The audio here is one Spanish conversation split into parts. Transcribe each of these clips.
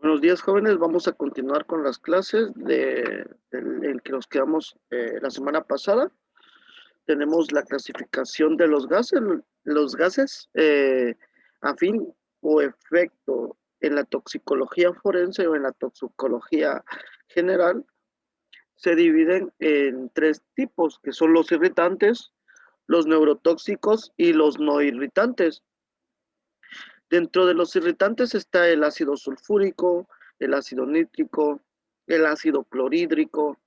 Buenos días, jóvenes. Vamos a continuar con las clases en que nos quedamos la semana pasada. Tenemos la clasificación de los gases a fin o efecto en la toxicología forense o en la toxicología general. Se dividen en tres tipos, que son los irritantes, los neurotóxicos y los no irritantes. Dentro de los irritantes está el ácido sulfúrico, el ácido nítrico, el ácido clorhídrico.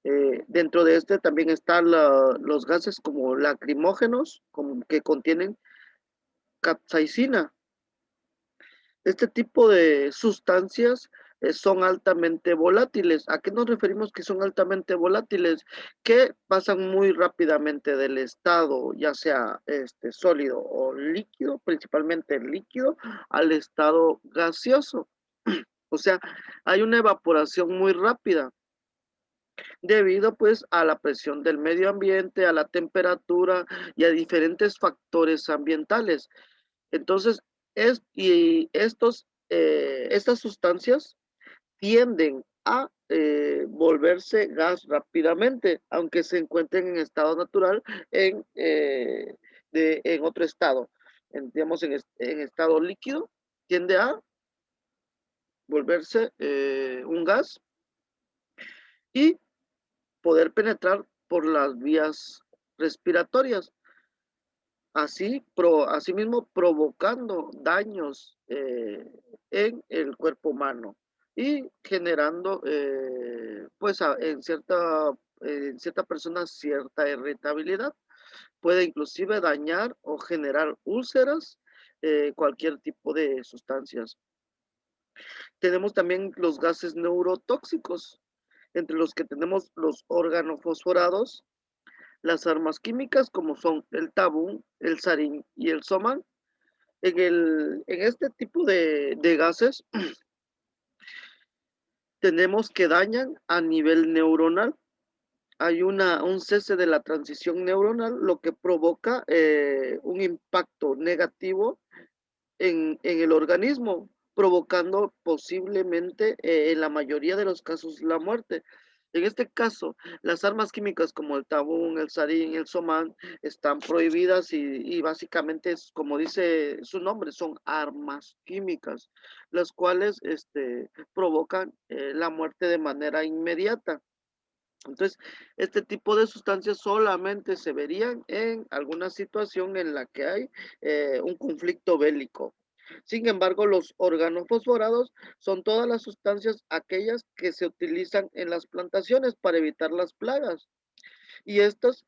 Dentro de este también están los gases como lacrimógenos, que contienen capsaicina. Este tipo de sustancias son altamente volátiles. ¿A qué nos referimos que son altamente volátiles? Que pasan muy rápidamente del estado, ya sea sólido o líquido, principalmente líquido, al estado gaseoso. O sea, hay una evaporación muy rápida debido pues a la presión del medio ambiente, a la temperatura y a diferentes factores ambientales. Entonces, estas sustancias tienden a volverse gas rápidamente, aunque se encuentren en estado natural en otro estado. Digamos, en estado líquido, tiende a volverse un gas y poder penetrar por las vías respiratorias, asimismo provocando daños en el cuerpo humano y generando, pues, en cierta persona cierta irritabilidad. Puede inclusive dañar o generar úlceras, cualquier tipo de sustancias. Tenemos también los gases neurotóxicos, entre los que tenemos los organofosforados, las armas químicas como son el tabú, el sarín y el soman. En este tipo de gases tenemos que dañan a nivel neuronal. Hay un cese de la transición neuronal, lo que provoca un impacto negativo en el organismo, provocando posiblemente, en la mayoría de los casos, la muerte. En este caso, las armas químicas como el tabún, el sarín, el somán están prohibidas y básicamente, como dice su nombre, son armas químicas, las cuales provocan la muerte de manera inmediata. Entonces, este tipo de sustancias solamente se verían en alguna situación en la que hay un conflicto bélico. Sin embargo, los organofosforados son todas las sustancias aquellas que se utilizan en las plantaciones para evitar las plagas. Y estas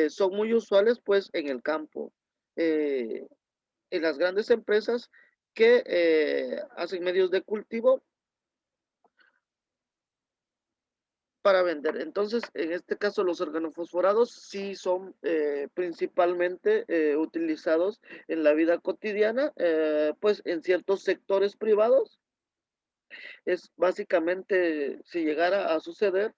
son muy usuales pues en el campo, eh, en las grandes empresas que hacen medios de cultivo para vender. Entonces, en este caso, los organofosforados sí son principalmente utilizados en la vida cotidiana, pues en ciertos sectores privados. Es básicamente, si llegara a suceder,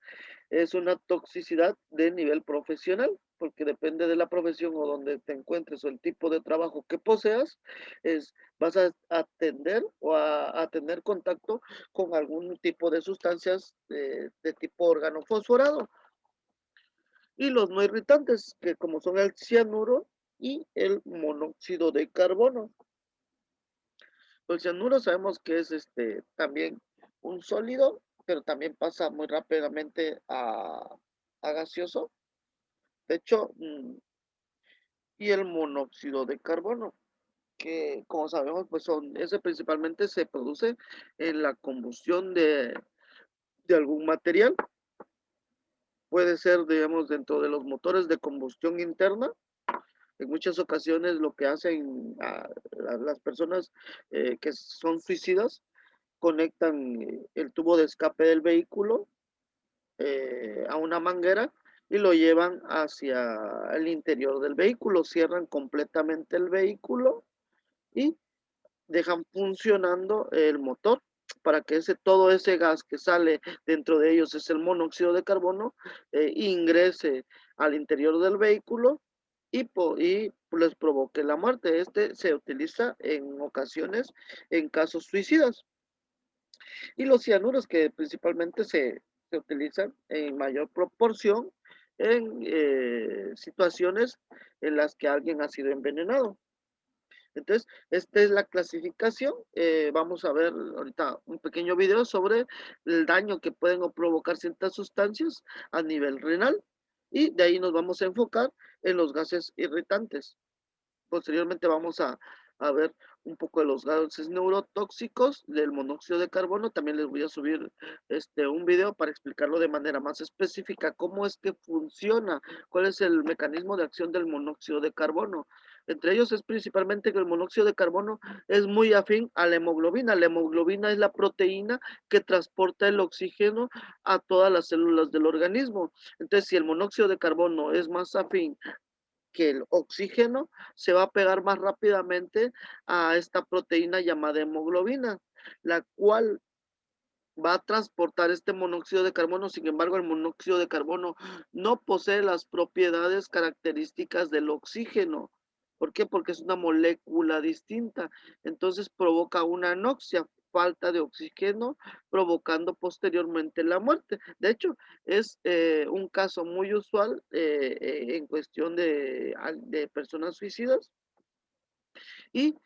es una toxicidad de nivel profesional, porque depende de la profesión o donde te encuentres o el tipo de trabajo que poseas, vas a atender o a tener contacto con algún tipo de sustancias de tipo organofosforado. Y los no irritantes, que como son el cianuro y el monóxido de carbono. El cianuro sabemos que es también un sólido, pero también pasa muy rápidamente a gaseoso. De hecho, y el monóxido de carbono, que como sabemos, pues ese principalmente se produce en la combustión de algún material. Puede ser, digamos, dentro de los motores de combustión interna. En muchas ocasiones lo que hacen las personas que son suicidas, conectan el tubo de escape del vehículo a una manguera y lo llevan hacia el interior del vehículo, cierran completamente el vehículo y dejan funcionando el motor para que todo ese gas que sale dentro de ellos, es el monóxido de carbono, ingrese al interior del vehículo y les provoque la muerte. Este se utiliza en ocasiones en casos suicidas. Y los cianuros que principalmente se utilizan en mayor proporción en situaciones en las que alguien ha sido envenenado. Entonces, esta es la clasificación. Vamos a ver ahorita un pequeño video sobre el daño que pueden provocar ciertas sustancias a nivel renal y de ahí nos vamos a enfocar en los gases irritantes. Posteriormente vamos a ver un poco de los gases neurotóxicos del monóxido de carbono. También les voy a subir un video para explicarlo de manera más específica, cómo es que funciona, cuál es el mecanismo de acción del monóxido de carbono. Entre ellos es principalmente que el monóxido de carbono es muy afín a la hemoglobina. La hemoglobina es la proteína que transporta el oxígeno a todas las células del organismo. Entonces, si el monóxido de carbono es más afín que el oxígeno, se va a pegar más rápidamente a esta proteína llamada hemoglobina, la cual va a transportar este monóxido de carbono. Sin embargo, el monóxido de carbono no posee las propiedades características del oxígeno. ¿Por qué? Porque es una molécula distinta. Entonces provoca una anoxia, falta de oxígeno, provocando posteriormente la muerte. De hecho, es un caso muy usual en cuestión de personas suicidas y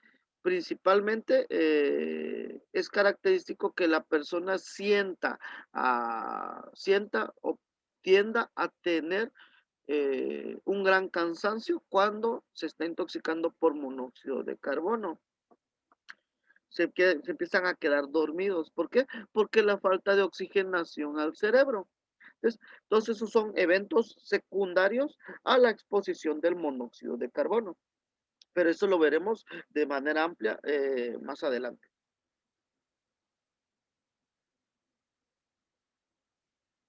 principalmente es característico que la persona sienta o tienda a tener un gran cansancio cuando se está intoxicando por monóxido de carbono. Se empiezan a quedar dormidos. ¿Por qué? Porque la falta de oxigenación al cerebro. Entonces, esos son eventos secundarios a la exposición del monóxido de carbono. Pero eso lo veremos de manera amplia más adelante.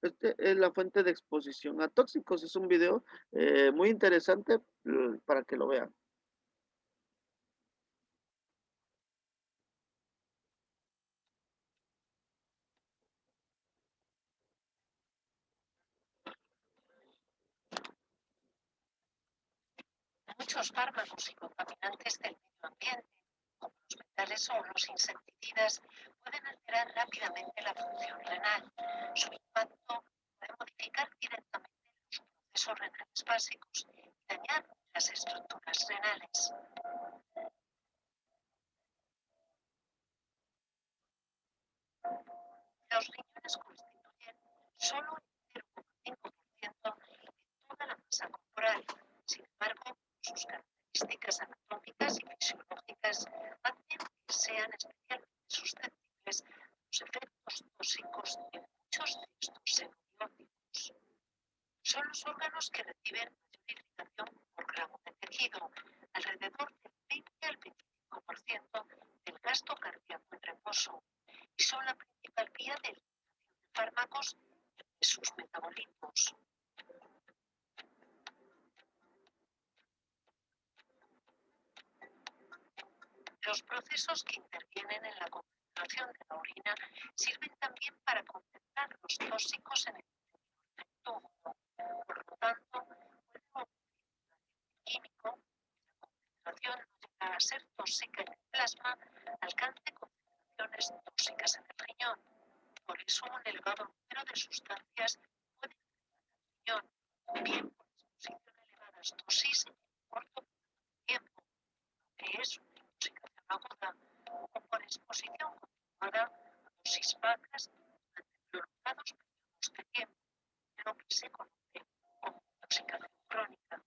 Este es la fuente de exposición a tóxicos. Es un video muy interesante para que lo vean. Muchos fármacos y contaminantes del medio ambiente, como los metales o los insecticidas, pueden alterar rápidamente la función renal. Su impacto puede modificar directamente los procesos renales básicos y dañar las estructuras renales. Los riñones constituyen solo el 0,5% de toda la masa corporal. Sin embargo, sus características anatómicas y fisiológicas hacen que sean especialmente susceptibles a los efectos tóxicos de muchos de estos semibióticos. Son los órganos que reciben mayor irrigación por gramo de tejido, alrededor del 20 al 25% del gasto cardíaco en reposo, y son la principal vía de eliminación de fármacos y de sus metabolitos. Los procesos que intervienen en la concentración de la orina sirven también para concentrar los tóxicos en el estómago. Por lo tanto, puede ocurrir un químico, la concentración no llega a ser tóxica en el plasma, alcance concentraciones tóxicas en el riñón. Por eso un elevado número de sustancias puede afectar al riñón, bien por exposición a elevadas dosis en corto tiempo, que es una intoxicación aguda, o por exposición continuada a dosis bajas durante prolongados periodos de tiempo, lo que se conoce como intoxicación crónica.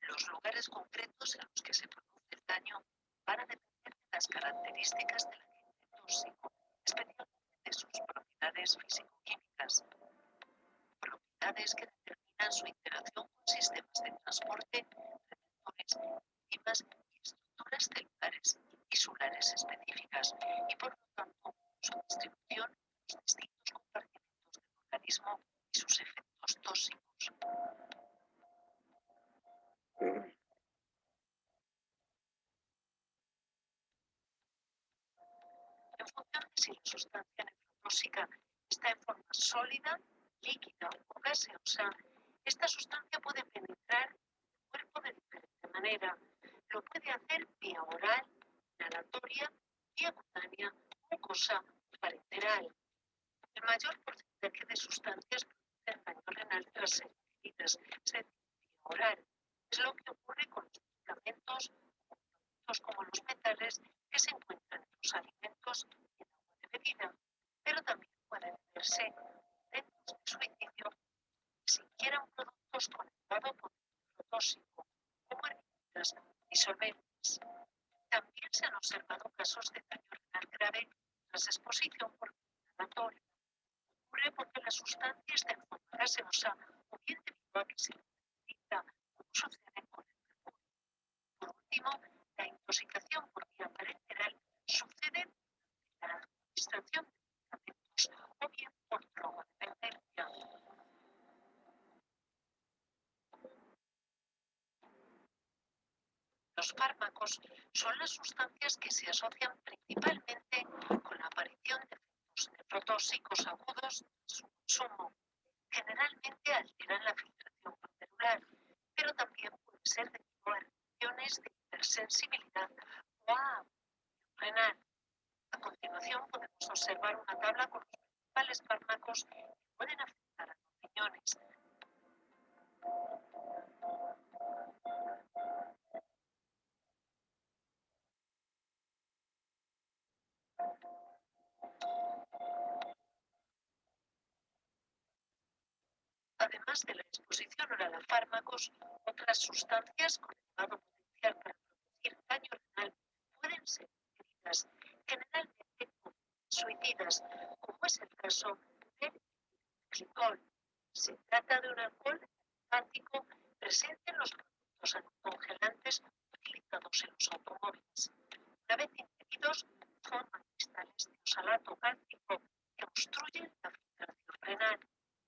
Los lugares concretos en los que se produce el daño van a depender de las características del agente tóxico, especialmente de sus propiedades físico-químicas, propiedades que determinan su interacción con sistemas de transporte, receptores, enzimas y estructuras celulares y tisulares específicas, y por lo tanto su distribución en los distintos compartimentos del organismo y sus efectos tóxicos. En función de si la sustancia nefrotóxica está en forma sólida, líquida o gaseosa, esta sustancia puede penetrar el cuerpo de diferente manera. Lo puede hacer vía oral, inhalatoria, vía cutánea mucosa parenteral. El mayor porcentaje de sustancias producen daño renal tras ser ingeridas, es decir, vía oral. Es lo que ocurre con los medicamentos como los metales que se encuentran en los alimentos y en agua de bebida, pero también pueden verse intentos de suicidio si quieran productos con elevado potencial tóxico, como herbicidas y solventes. También se han observado casos de daño renal grave tras exposición por inhalatorio. Ocurre porque la sustancia está en forma gaseosa o bien debido a que se necesita, como sucede con el mercurio. Por último, la intoxicación por vía parenteral sucede en la administración de medicamentos o bien por drogodependencia. Los fármacos son las sustancias que se asocian principalmente con la aparición de efectos nefrotóxicos agudos de su consumo. Generalmente alteran la filtración glomerular, pero también puede ser debido a reacciones de hipersensibilidad o a renal. A continuación podemos observar una tabla con los principales fármacos que pueden afectar a los riñones. Además de la exposición oral a fármacos, otras sustancias con elevado potencial para producir daño renal pueden ser ingeridas, generalmente como suicidas, como es el caso del glicol. Se trata de un alcohol alifático presente en los productos anticongelantes utilizados en los automóviles. Una vez ingeridos, forman cristales de oxalato cálcico que obstruyen la filtración renal.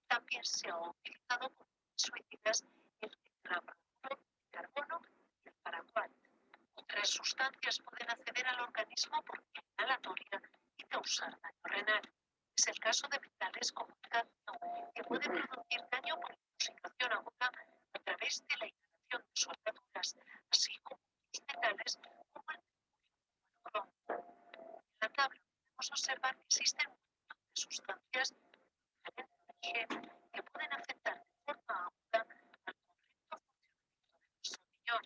También se ha utilizado como suicidas el tetrabromo de carbono y el paraquat. Otras sustancias pueden acceder al organismo por vía inhalatoria y causar daño renal. Es el caso de metales como el cadmio, que puede producir daño por intoxicación aguda a través de la inhalación de soldaduras, así como otros metales como el cromo. En la tabla podemos observar que existen un montón de sustancias de diferente origen que pueden afectar de forma aguda al correcto funcionamiento de nuestro riñón.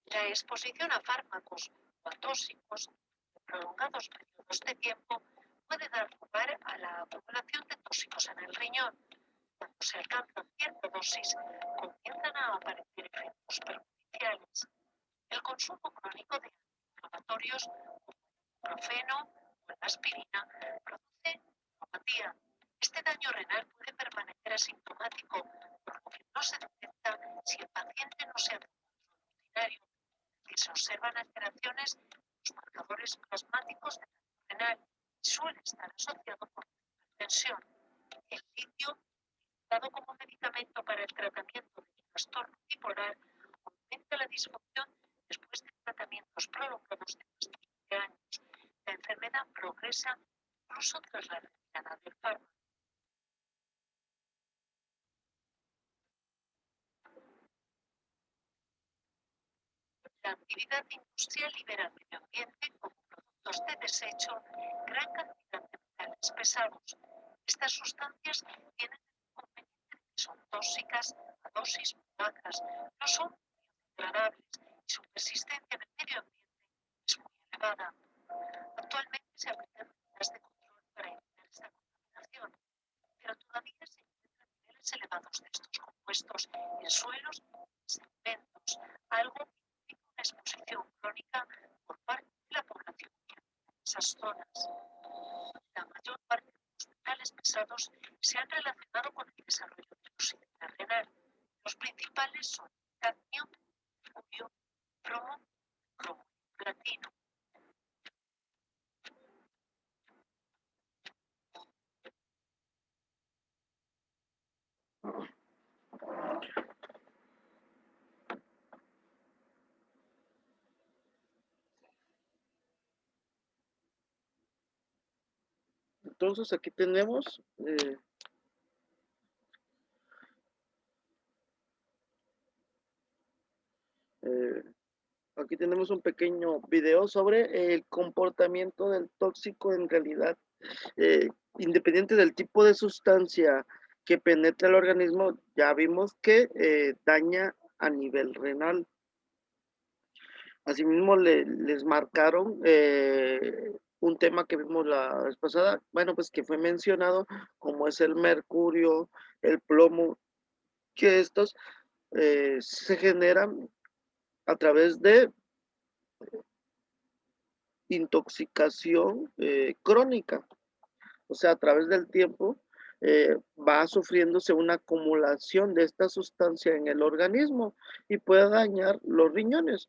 La exposición a fármacos o a tóxicos en prolongados periodos de tiempo puede dar lugar a la acumulación de tóxicos en el riñón. Cuando se alcanza cierta dosis, comienzan a aparecer efectos perjudiciales. El consumo crónico de antiinflamatorios como el ibuprofeno o la aspirina produce neuropatía. Este daño renal puede permanecer asintomático, por lo que no se detecta si el paciente no se adecuado a su rutinario, que se observan alteraciones en los marcadores plasmáticos de daño renal y suele estar asociado con hipertensión. El litio, dado como medicamento para el tratamiento del trastorno bipolar, aumenta la disfunción después de tratamientos prolongados de más de 15 años. La enfermedad progresa incluso tras la retirada del fármaco. La actividad industrial libera al medio ambiente como productos de desecho gran cantidad de metales pesados. Estas sustancias tienen el inconveniente de que son tóxicas a dosis muy bajas, no son biodegradables y su persistencia en el medio ambiente es muy elevada. Actualmente se aplican medidas de control para evitar esta contaminación, pero todavía se encuentran niveles elevados de estos compuestos en suelos y alimentos, algo que implica una exposición crónica por parte de la población que habita en esas zonas. La mayor parte de los metales pesados se han relacionado con el desarrollo de toxicidad renal. Los principales son cadmio, mercurio, cromo y platino. Entonces aquí tenemos eh, aquí tenemos un pequeño video sobre el comportamiento del tóxico en realidad, independiente del tipo de sustancia que penetra el organismo, ya vimos que daña a nivel renal. Asimismo, les marcaron un tema que vimos la vez pasada, bueno, pues que fue mencionado, como es el mercurio, el plomo, que estos se generan a través de intoxicación crónica, o sea, a través del tiempo va sufriéndose una acumulación de esta sustancia en el organismo y puede dañar los riñones.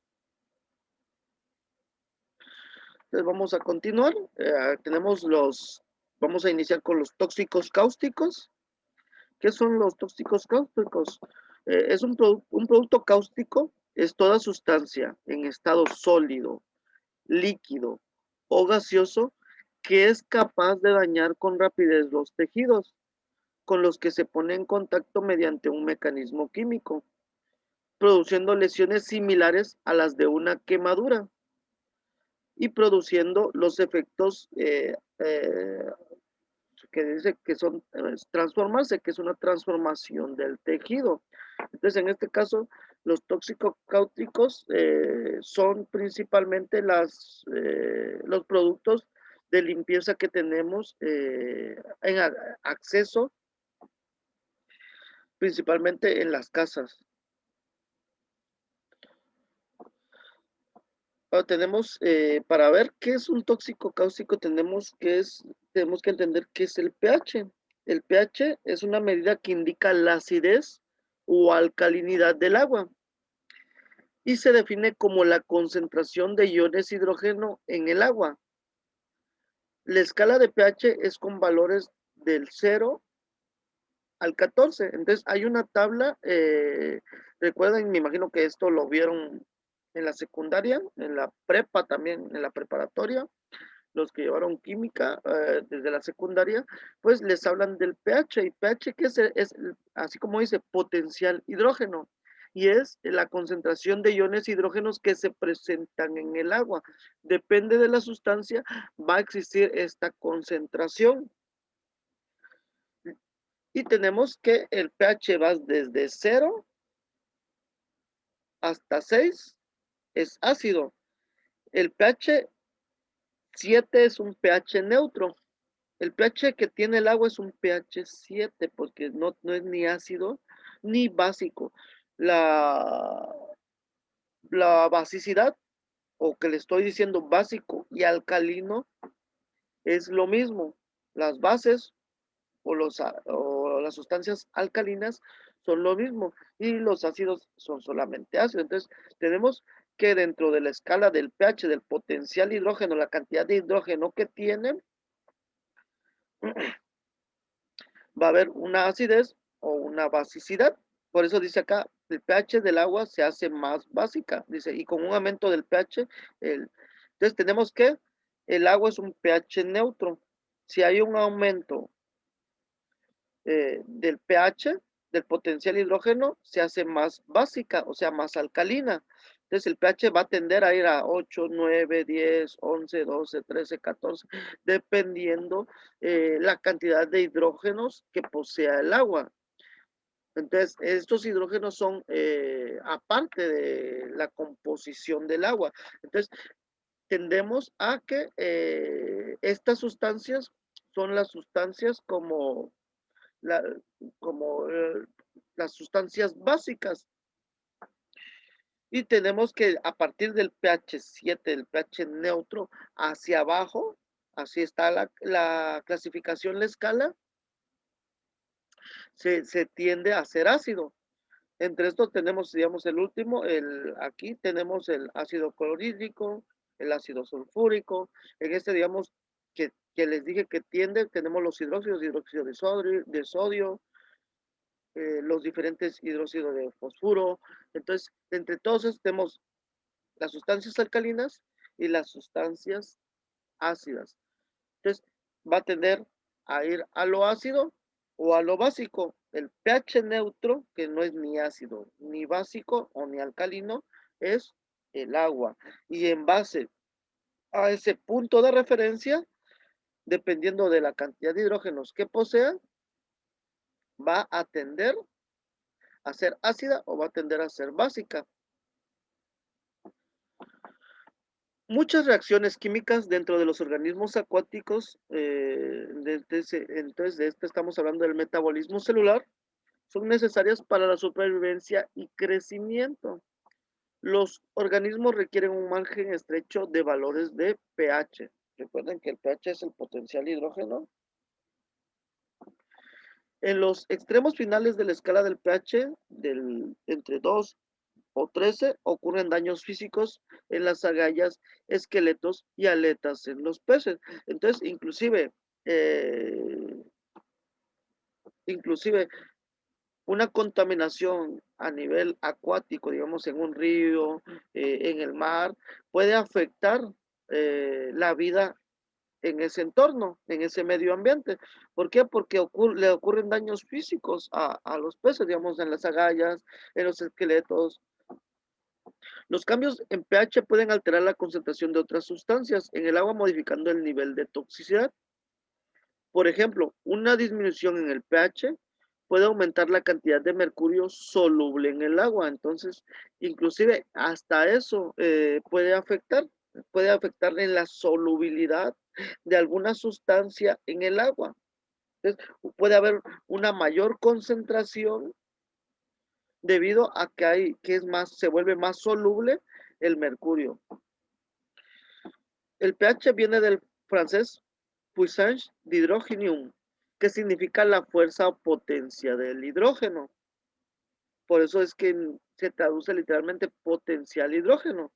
Entonces vamos a continuar. Vamos a iniciar con los tóxicos cáusticos. ¿Qué son los tóxicos cáusticos? Es un producto cáustico, es toda sustancia en estado sólido, líquido o gaseoso que es capaz de dañar con rapidez los tejidos con los que se pone en contacto mediante un mecanismo químico, produciendo lesiones similares a las de una quemadura y produciendo los efectos que dice que son transformarse, que es una transformación del tejido. Entonces, en este caso, los tóxicos cáusticos son principalmente los productos de limpieza que tenemos en acceso, principalmente en las casas. Ahora tenemos, para ver qué es un tóxico cáustico, tenemos que entender qué es el pH. El pH es una medida que indica la acidez o alcalinidad del agua y se define como la concentración de iones hidrógeno en el agua. La escala de pH es con valores del 0 al 14. Entonces hay una tabla, recuerden, me imagino que esto lo vieron en la secundaria, en la prepa también, en la preparatoria, los que llevaron química desde la secundaria, pues les hablan del pH. Y pH, que es así como dice, potencial hidrógeno. Y es la concentración de iones hidrógenos que se presentan en el agua. Depende de la sustancia, va a existir esta concentración. Y tenemos que el pH va desde 0 hasta 6, es ácido. El pH 7 es un pH neutro. El pH que tiene el agua es un pH 7 porque no es ni ácido ni básico. La, la basicidad, o que le estoy diciendo básico y alcalino, es lo mismo. Las bases o las sustancias alcalinas son lo mismo y los ácidos son solamente ácidos. Entonces, tenemos que dentro de la escala del pH, del potencial hidrógeno, la cantidad de hidrógeno que tiene, va a haber una acidez o una basicidad. Por eso dice acá, el pH del agua se hace más básica, dice, y con un aumento del pH, entonces tenemos que el agua es un pH neutro. Si hay un aumento del pH, del potencial hidrógeno, se hace más básica, o sea, más alcalina. Entonces el pH va a tender a ir a 8, 9, 10, 11, 12, 13, 14, dependiendo la cantidad de hidrógenos que posea el agua. Entonces, estos hidrógenos son aparte de la composición del agua. Entonces, tendemos a que estas sustancias son las sustancias la, como las sustancias básicas. Y tenemos que a partir del pH 7, el pH neutro, hacia abajo, así está la clasificación, la escala, se tiende a ser ácido. Entre estos tenemos, digamos, el último, aquí tenemos el ácido clorhídrico, el ácido sulfúrico. En este, digamos, que les dije que tiende, tenemos los hidróxidos, hidróxido de sodio, los diferentes hidróxidos de fosfuro. Entonces, entre todos estos tenemos las sustancias alcalinas y las sustancias ácidas. Entonces, va a tender a ir a lo ácido o a lo básico. El pH neutro, que no es ni ácido, ni básico o ni alcalino, es el agua. Y en base a ese punto de referencia, dependiendo de la cantidad de hidrógenos que posea, va a tender a ser ácida o va a tender a ser básica. Muchas reacciones químicas dentro de los organismos acuáticos, entonces de esto estamos hablando del metabolismo celular, son necesarias para la supervivencia y crecimiento. Los organismos requieren un margen estrecho de valores de pH. Recuerden que el pH es el potencial hidrógeno. En los extremos finales de la escala del pH, entre 2 o 13, ocurren daños físicos en las agallas, esqueletos y aletas en los peces. Entonces, inclusive una contaminación a nivel acuático, digamos en un río, en el mar, puede afectar la vida en ese entorno, en ese medio ambiente. ¿Por qué? Porque le ocurren daños físicos a los peces, digamos, en las agallas, en los esqueletos. Los cambios en pH pueden alterar la concentración de otras sustancias en el agua, modificando el nivel de toxicidad. Por ejemplo, una disminución en el pH puede aumentar la cantidad de mercurio soluble en el agua. Entonces, inclusive hasta eso puede afectar en la solubilidad de alguna sustancia en el agua. Entonces, puede haber una mayor concentración debido a se vuelve más soluble el mercurio. El pH viene del francés puissance d'hydrogène, que significa la fuerza o potencia del hidrógeno. Por eso es que se traduce literalmente potencial hidrógeno.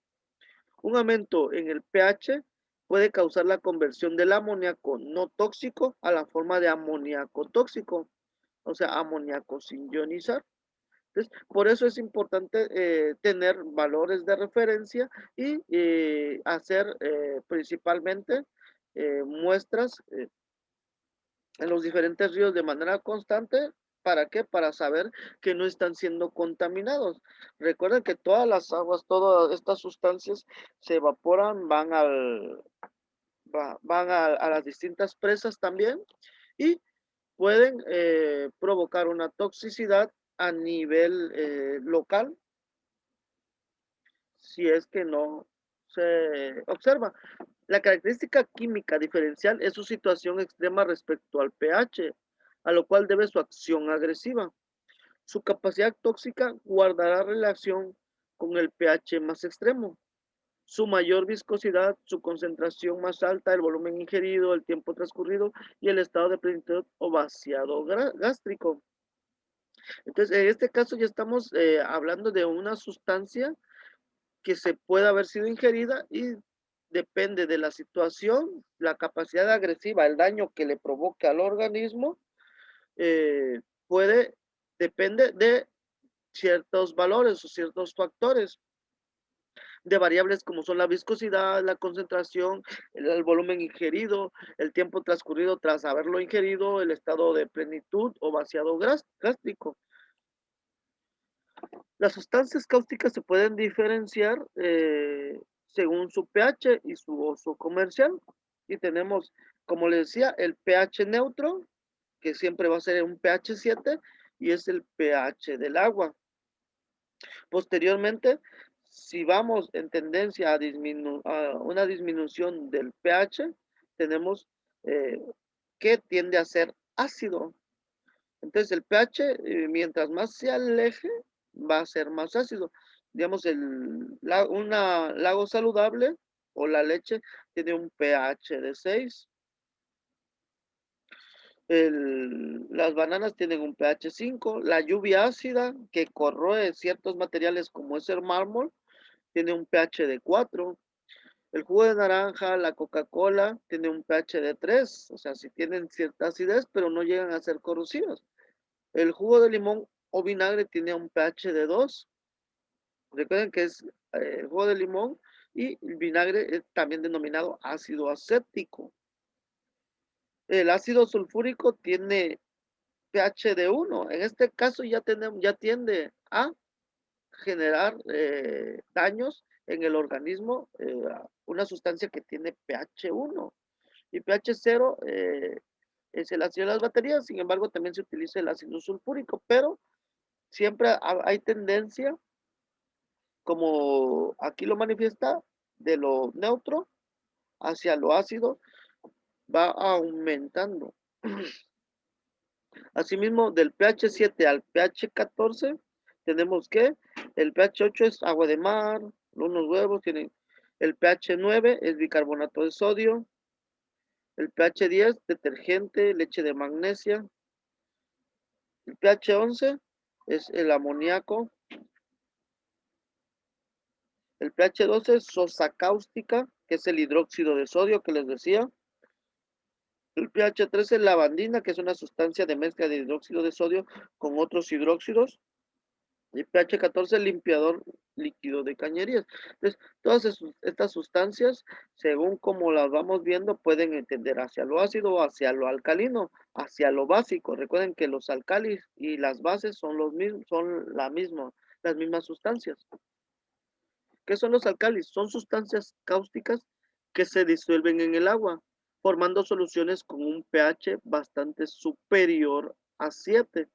Un aumento en el pH puede causar la conversión del amoníaco no tóxico a la forma de amoníaco tóxico, o sea, amoníaco sin ionizar. Entonces, por eso es importante tener valores de referencia y hacer principalmente muestras en los diferentes ríos de manera constante. ¿Para qué? Para saber que no están siendo contaminados. Recuerden que todas las aguas, todas estas sustancias se evaporan, van a las distintas presas también y pueden provocar una toxicidad a nivel local si es que no se observa. La característica química diferencial es su situación extrema respecto al pH, a lo cual debe su acción agresiva. Su capacidad tóxica guardará relación con el pH más extremo. Su mayor viscosidad, su concentración más alta, el volumen ingerido, el tiempo transcurrido y el estado de plenitud o vaciado gástrico. Entonces, en este caso ya estamos hablando de una sustancia que se puede haber sido ingerida y depende de la situación, la capacidad agresiva, el daño que le provoque al organismo, eh, puede, depende de ciertos valores o ciertos factores. de variables como son la viscosidad, la concentración, el volumen ingerido, el tiempo transcurrido tras haberlo ingerido, el estado de plenitud o vaciado gástrico. Las sustancias cáusticas se pueden diferenciar según su pH y su uso comercial. Y tenemos, como les decía, el pH neutro, que siempre va a ser un pH 7, y es el pH del agua. Posteriormente, si vamos en tendencia a una disminución del pH, tenemos que tiende a ser ácido. Entonces, el pH, mientras más se aleje, va a ser más ácido. Digamos, un lago saludable o la leche tiene un pH de 6. Las bananas tienen un pH 5. La lluvia ácida que corroe ciertos materiales como es el mármol tiene un pH de 4. El jugo de naranja, la Coca-Cola, tiene un pH de 3. O sea, si tienen cierta acidez, pero no llegan a ser corrosivas. El jugo de limón o vinagre tiene un pH de 2. Recuerden que es el jugo de limón y el vinagre es también denominado ácido acético. El ácido sulfúrico tiene pH de 1. En este caso ya tiende a generar daños en el organismo, una sustancia que tiene pH 1 y pH 0 es el ácido de las baterías. Sin embargo, también se utiliza el ácido sulfúrico, pero siempre hay tendencia, como aquí lo manifiesta, de lo neutro hacia lo ácido, va aumentando. Asimismo, del pH 7 al pH 14, tenemos que el pH 8 es agua de mar, unos huevos tienen. El pH 9 es bicarbonato de sodio. El pH 10, detergente, leche de magnesia. El pH 11 es el amoníaco. El pH 12 es sosa cáustica, que es el hidróxido de sodio que les decía. El pH 13 es lavandina, que es una sustancia de mezcla de hidróxido de sodio con otros hidróxidos. Y pH 14, limpiador líquido de cañerías. Entonces, todas estas sustancias, según como las vamos viendo, pueden entender hacia lo ácido o hacia lo alcalino, hacia lo básico. Recuerden que los alcalis y las bases son los mismos, son las mismas sustancias. ¿Qué son los alcalis? Son sustancias cáusticas que se disuelven en el agua, formando soluciones con un pH bastante superior a 7.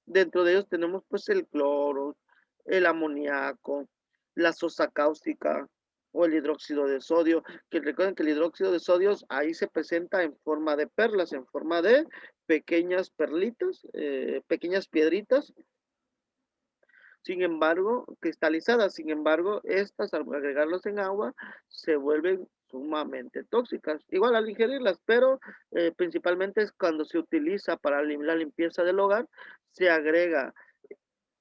Dentro de ellos tenemos pues el cloro, el amoníaco, la sosa cáustica o el hidróxido de sodio, que recuerden que el hidróxido de sodio ahí se presenta en forma de perlas, en forma de pequeñas perlitas, pequeñas piedritas, sin embargo, cristalizadas. Sin embargo, estas al agregarlos en agua se vuelven sumamente tóxicas. Igual al ingerirlas, pero principalmente es cuando se utiliza para la limpieza del hogar, se agrega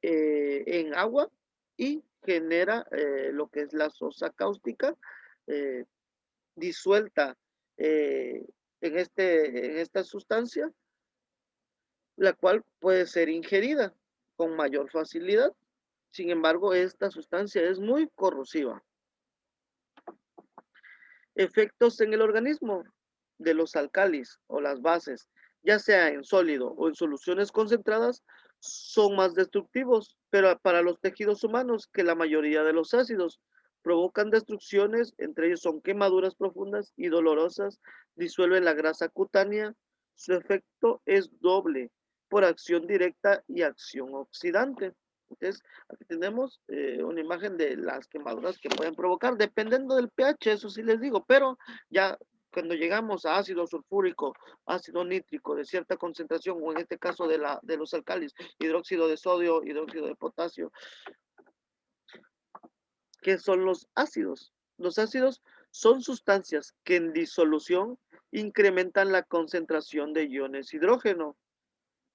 en agua y genera lo que es la sosa cáustica eh, disuelta en esta sustancia, la cual puede ser ingerida con mayor facilidad. Sin embargo, esta sustancia es muy corrosiva. Efectos en el organismo de los alcalis o las bases, ya sea en sólido o en soluciones concentradas, son más destructivos, pero para los tejidos humanos que la mayoría de los ácidos provocan destrucciones, entre ellos son quemaduras profundas y dolorosas, disuelven la grasa cutánea. Su efecto es doble por acción directa y acción oxidante. Entonces, aquí tenemos una imagen de las quemaduras que pueden provocar, dependiendo del pH, eso sí les digo, pero ya cuando llegamos a ácido sulfúrico, ácido nítrico de cierta concentración, o en este caso de los alcalis, hidróxido de sodio, hidróxido de potasio, ¿qué son los ácidos? Los ácidos son sustancias que en disolución incrementan la concentración de iones hidrógeno.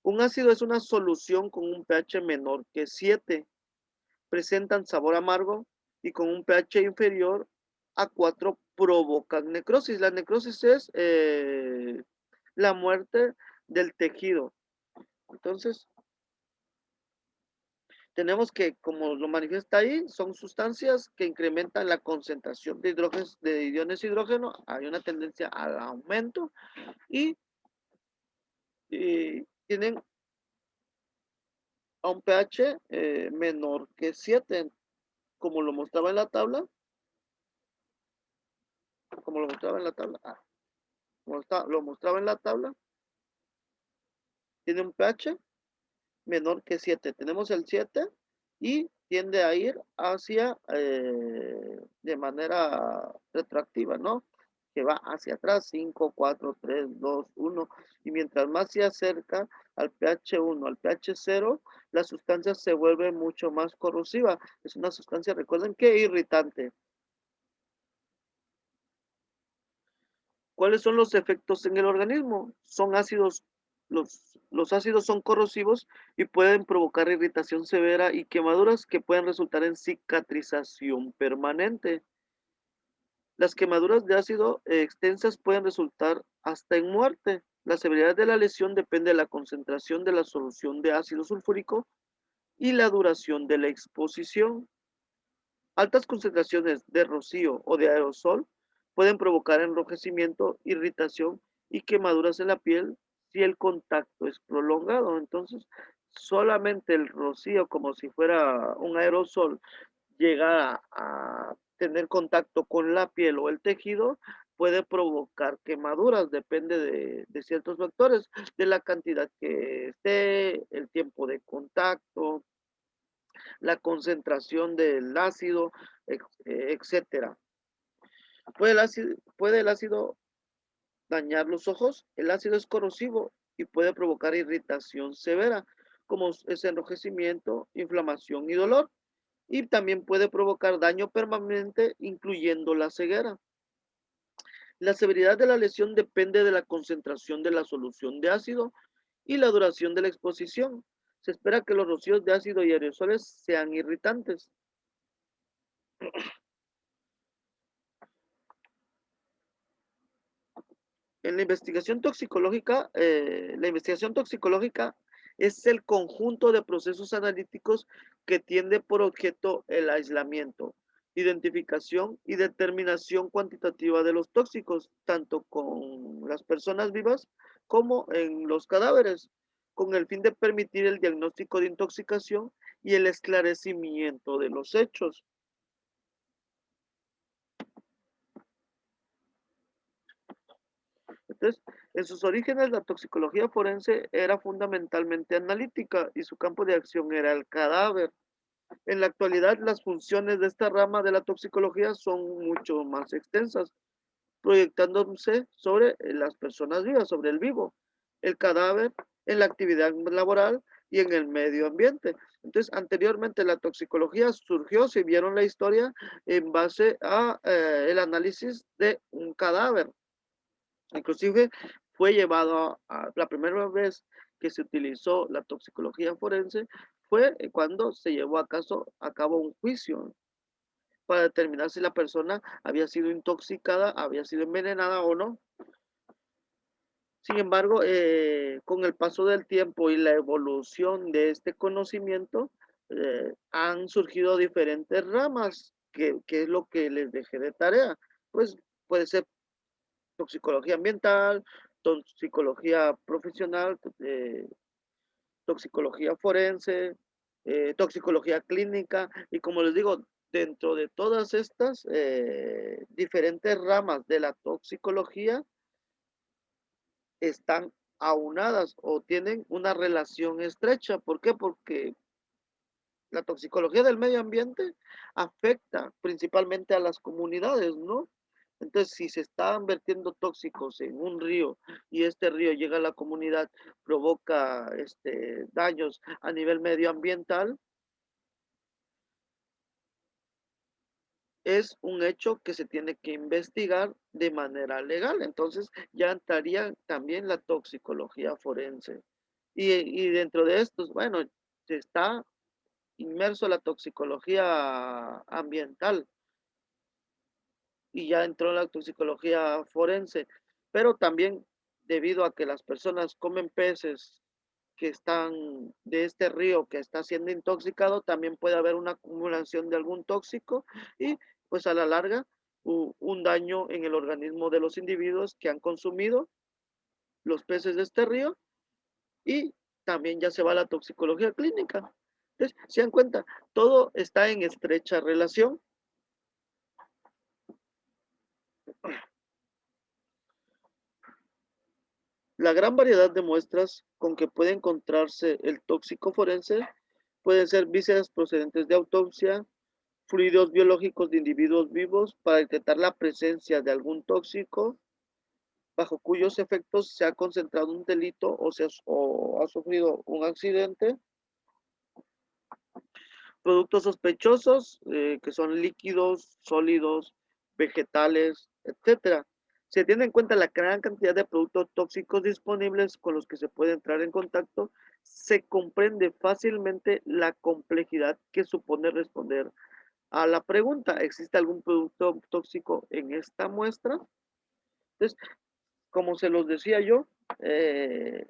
Un ácido es una solución con un pH menor que 7. Presentan sabor amargo y con un pH inferior a 4 provocan necrosis. La necrosis es la muerte del tejido. Entonces, tenemos que, como lo manifiesta ahí, son sustancias que incrementan la concentración de hidrógeno, de iones hidrógeno, hay una tendencia al aumento y, tienen a un pH menor que 7, como lo mostraba en la tabla, como lo mostraba en la tabla, lo mostraba en la tabla, tiene un pH menor que 7. Tenemos el 7 y tiende a ir hacia, de manera retroactiva, ¿no? Que va hacia atrás, 5, 4, 3, 2, 1. Y mientras más se acerca al pH 1, al pH 0, la sustancia se vuelve mucho más corrosiva. Es una sustancia, recuerden que irritante. ¿Cuáles son los efectos en el organismo? Son ácidos, los ácidos son corrosivos y pueden provocar irritación severa y quemaduras que pueden resultar en cicatrización permanente. Las quemaduras de ácido extensas pueden resultar hasta en muerte. La severidad de la lesión depende de la concentración de la solución de ácido sulfúrico y la duración de la exposición. Altas concentraciones de rocío o de aerosol pueden provocar enrojecimiento, irritación y quemaduras en la piel si el contacto es prolongado. Entonces, solamente el rocío, como si fuera un aerosol, llega a tener contacto con la piel o el tejido, puede provocar quemaduras, depende de ciertos factores, de la cantidad que esté, el tiempo de contacto, la concentración del ácido, etcétera. Puede el ácido dañar los ojos. El ácido es corrosivo y puede provocar irritación severa, como es enrojecimiento, inflamación y dolor. Y también puede provocar daño permanente, incluyendo la ceguera. La severidad de la lesión depende de la concentración de la solución de ácido y la duración de la exposición. Se espera que los rocíos de ácido y aerosoles sean irritantes. En la investigación toxicológica es el conjunto de procesos analíticos que tiene por objeto el aislamiento, identificación y determinación cuantitativa de los tóxicos, tanto con las personas vivas como en los cadáveres, con el fin de permitir el diagnóstico de intoxicación y el esclarecimiento de los hechos. Entonces, en sus orígenes, la toxicología forense era fundamentalmente analítica y su campo de acción era el cadáver. En la actualidad, las funciones de esta rama de la toxicología son mucho más extensas, proyectándose sobre las personas vivas, sobre el vivo, el cadáver, en la actividad laboral y en el medio ambiente. Entonces, anteriormente la toxicología surgió, si vieron la historia, en base a el análisis de un cadáver. Inclusive fue llevado la primera vez que se utilizó la toxicología forense fue cuando se llevó a cabo un juicio para determinar si la persona había sido intoxicada, había sido envenenada o no. Sin embargo, con el paso del tiempo y la evolución de este conocimiento, han surgido diferentes ramas, que es lo que les dejé de tarea. Pues puede ser toxicología ambiental, toxicología profesional, toxicología forense, toxicología clínica, y como les digo, dentro de todas estas diferentes ramas de la toxicología están aunadas o tienen una relación estrecha. ¿Por qué? Porque la toxicología del medio ambiente afecta principalmente a las comunidades, ¿no? Entonces, si se están vertiendo tóxicos en un río y este río llega a la comunidad, provoca daños a nivel medioambiental, es un hecho que se tiene que investigar de manera legal. Entonces, ya entraría también la toxicología forense. Y dentro de estos, bueno, se está inmerso la toxicología ambiental y ya entró la toxicología forense, pero también debido a que las personas comen peces que están de este río que está siendo intoxicado, también puede haber una acumulación de algún tóxico y pues a la larga un daño en el organismo de los individuos que han consumido los peces de este río y también ya se va a la toxicología clínica. Entonces, se dan cuenta, todo está en estrecha relación. La gran variedad de muestras con que puede encontrarse el tóxico forense pueden ser vísceras procedentes de autopsia, fluidos biológicos de individuos vivos para detectar la presencia de algún tóxico bajo cuyos efectos se ha concentrado un delito o ha sufrido un accidente, productos sospechosos, que son líquidos, sólidos, vegetales, etcétera. Se tiene en cuenta la gran cantidad de productos tóxicos disponibles con los que se puede entrar en contacto, se comprende fácilmente la complejidad que supone responder a la pregunta, ¿existe algún producto tóxico en esta muestra? Entonces, como se los decía yo, eh,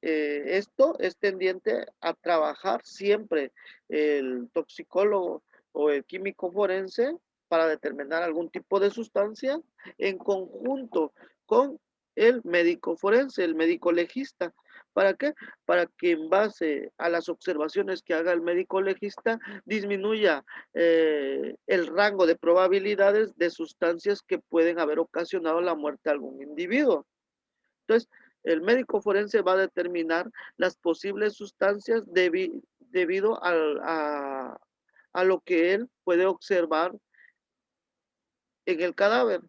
esto es tendiente a trabajar siempre el toxicólogo o el químico forense para determinar algún tipo de sustancia en conjunto con el médico forense, el médico legista. ¿Para qué? Para que en base a las observaciones que haga el médico legista disminuya el rango de probabilidades de sustancias que pueden haber ocasionado la muerte de algún individuo. Entonces, el médico forense va a determinar las posibles sustancias debido a lo que él puede observar en el cadáver,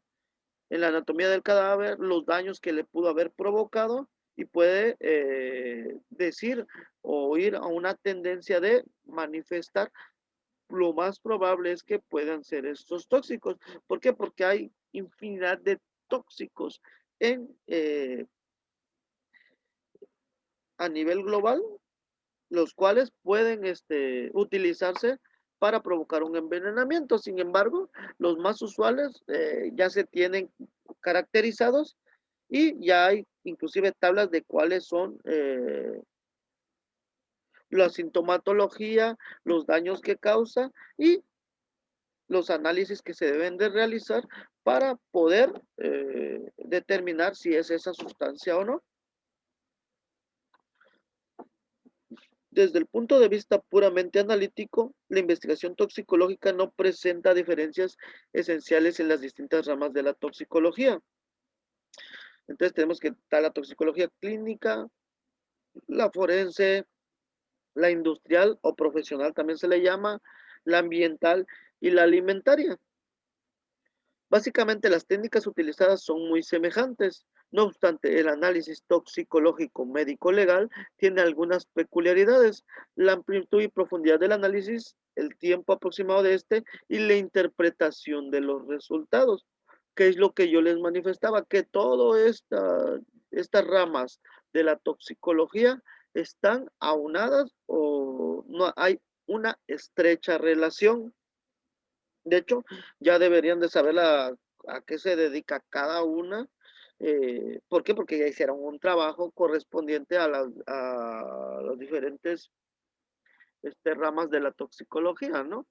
en la anatomía del cadáver, los daños que le pudo haber provocado y puede decir o ir a una tendencia de manifestar lo más probable es que puedan ser estos tóxicos. ¿Por qué? Porque hay infinidad de tóxicos en, a nivel global los cuales pueden utilizarse para provocar un envenenamiento. Sin embargo, los más usuales ya se tienen caracterizados y ya hay inclusive tablas de cuáles son la sintomatología, los daños que causa y los análisis que se deben de realizar para poder determinar si es esa sustancia o no. Desde el punto de vista puramente analítico, la investigación toxicológica no presenta diferencias esenciales en las distintas ramas de la toxicología. Entonces tenemos que estar la toxicología clínica, la forense, la industrial o profesional también se le llama, la ambiental y la alimentaria. Básicamente las técnicas utilizadas son muy semejantes. No obstante, el análisis toxicológico médico-legal tiene algunas peculiaridades. La amplitud y profundidad del análisis, el tiempo aproximado de este y la interpretación de los resultados, que es lo que yo les manifestaba, que todas estas ramas de la toxicología están aunadas o no hay una estrecha relación. De hecho, ya deberían de saber a qué se dedica cada una. ¿Por qué? Porque ya hicieron un trabajo correspondiente a las diferentes ramas de la toxicología, ¿no?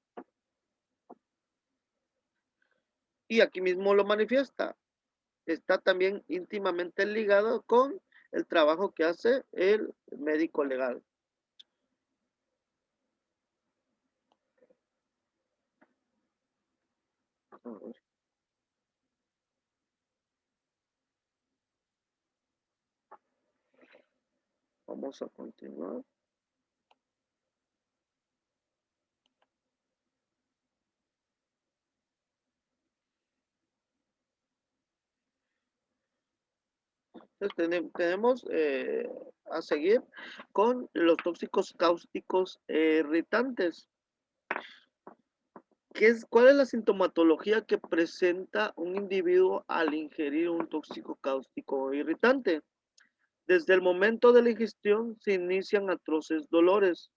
Y aquí mismo lo manifiesta. Está también íntimamente ligado con el trabajo que hace el médico legal. Vamos a continuar. Entonces, tenemos a seguir con los tóxicos cáusticos irritantes. ¿Cuál es la sintomatología que presenta un individuo al ingerir un tóxico cáustico irritante? Desde el momento de la ingestión se inician atroces dolores,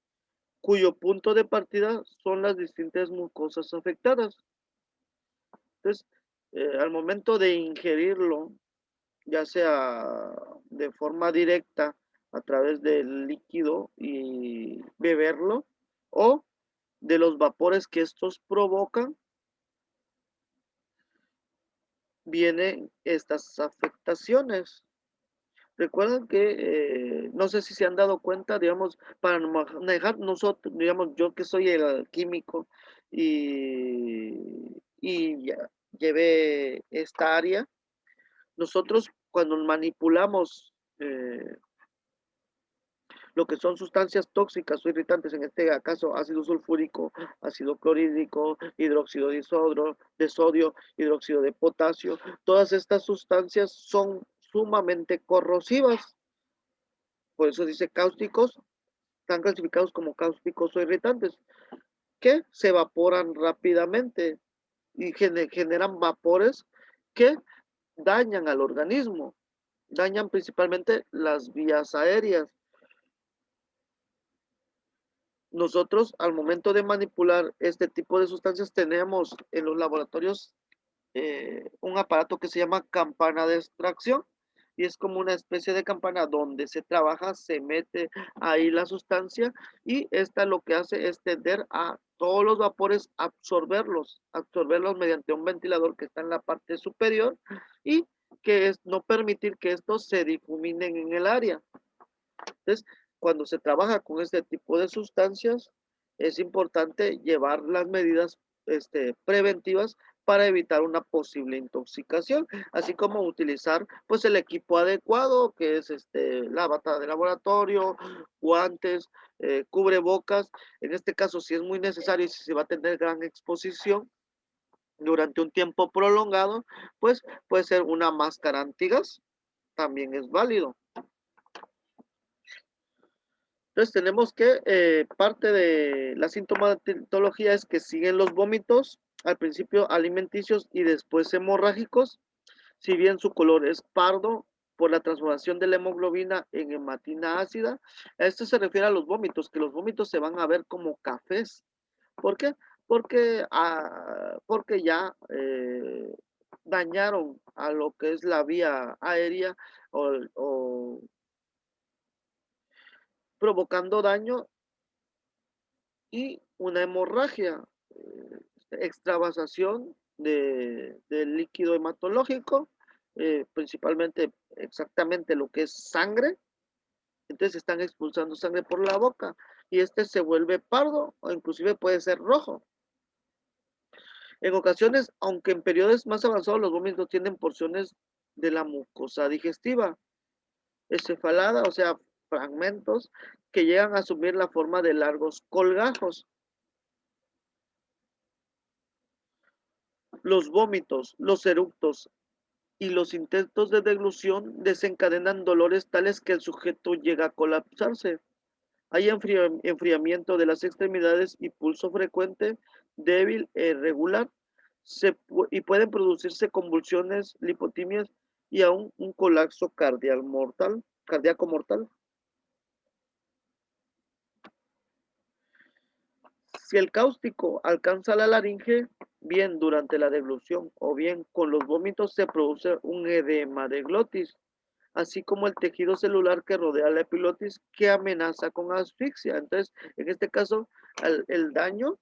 cuyo punto de partida son las distintas mucosas afectadas. Entonces, al momento de ingerirlo, ya sea de forma directa a través del líquido y beberlo, o de los vapores que estos provocan, vienen estas afectaciones. Recuerden que, no sé si se han dado cuenta, digamos, para manejar nosotros, digamos, yo que soy el químico y ya llevé esta área, nosotros cuando manipulamos lo que son sustancias tóxicas o irritantes, en este caso ácido sulfúrico, ácido clorhídrico, hidróxido de sodio, hidróxido de potasio, todas estas sustancias son sumamente corrosivas, por eso dice cáusticos, están clasificados como cáusticos o irritantes, que se evaporan rápidamente y generan vapores que dañan al organismo, dañan principalmente las vías aéreas. Nosotros, al momento de manipular este tipo de sustancias, tenemos en los laboratorios un aparato que se llama campana de extracción y es como una especie de campana donde se trabaja, se mete ahí la sustancia y esta lo que hace es tender a todos los vapores, absorberlos mediante un ventilador que está en la parte superior y que es no permitir que estos se difuminen en el área. Entonces, cuando se trabaja con este tipo de sustancias, es importante llevar las medidas preventivas para evitar una posible intoxicación, así como utilizar pues el equipo adecuado, que es la bata de laboratorio, guantes, cubrebocas. En este caso, si es muy necesario y si se va a tener gran exposición durante un tiempo prolongado, pues puede ser una máscara antigas, también es válido. Entonces tenemos que parte de la sintomatología es que siguen los vómitos, al principio alimenticios y después hemorrágicos, si bien su color es pardo por la transformación de la hemoglobina en hematina ácida. A esto se refiere a los vómitos, que los vómitos se van a ver como cafés. ¿Por qué? Porque ya dañaron a lo que es la vía aérea o provocando daño y una hemorragia, extravasación del líquido hematológico, principalmente exactamente lo que es sangre. Entonces están expulsando sangre por la boca y este se vuelve pardo o inclusive puede ser rojo. En ocasiones, aunque en periodos más avanzados, los vómitos tienen porciones de la mucosa digestiva, encefalada, o sea, fragmentos que llegan a asumir la forma de largos colgajos. Los vómitos, los eructos y los intentos de deglución desencadenan dolores tales que el sujeto llega a colapsarse. Hay enfriamiento de las extremidades y pulso frecuente, débil e irregular. Y pueden producirse convulsiones, lipotimias y aún un colapso cardíaco mortal. Si el cáustico alcanza la laringe, bien durante la deglución o bien con los vómitos, se produce un edema de glotis, así como el tejido celular que rodea la epilotis que amenaza con asfixia. Entonces, en este caso, el daño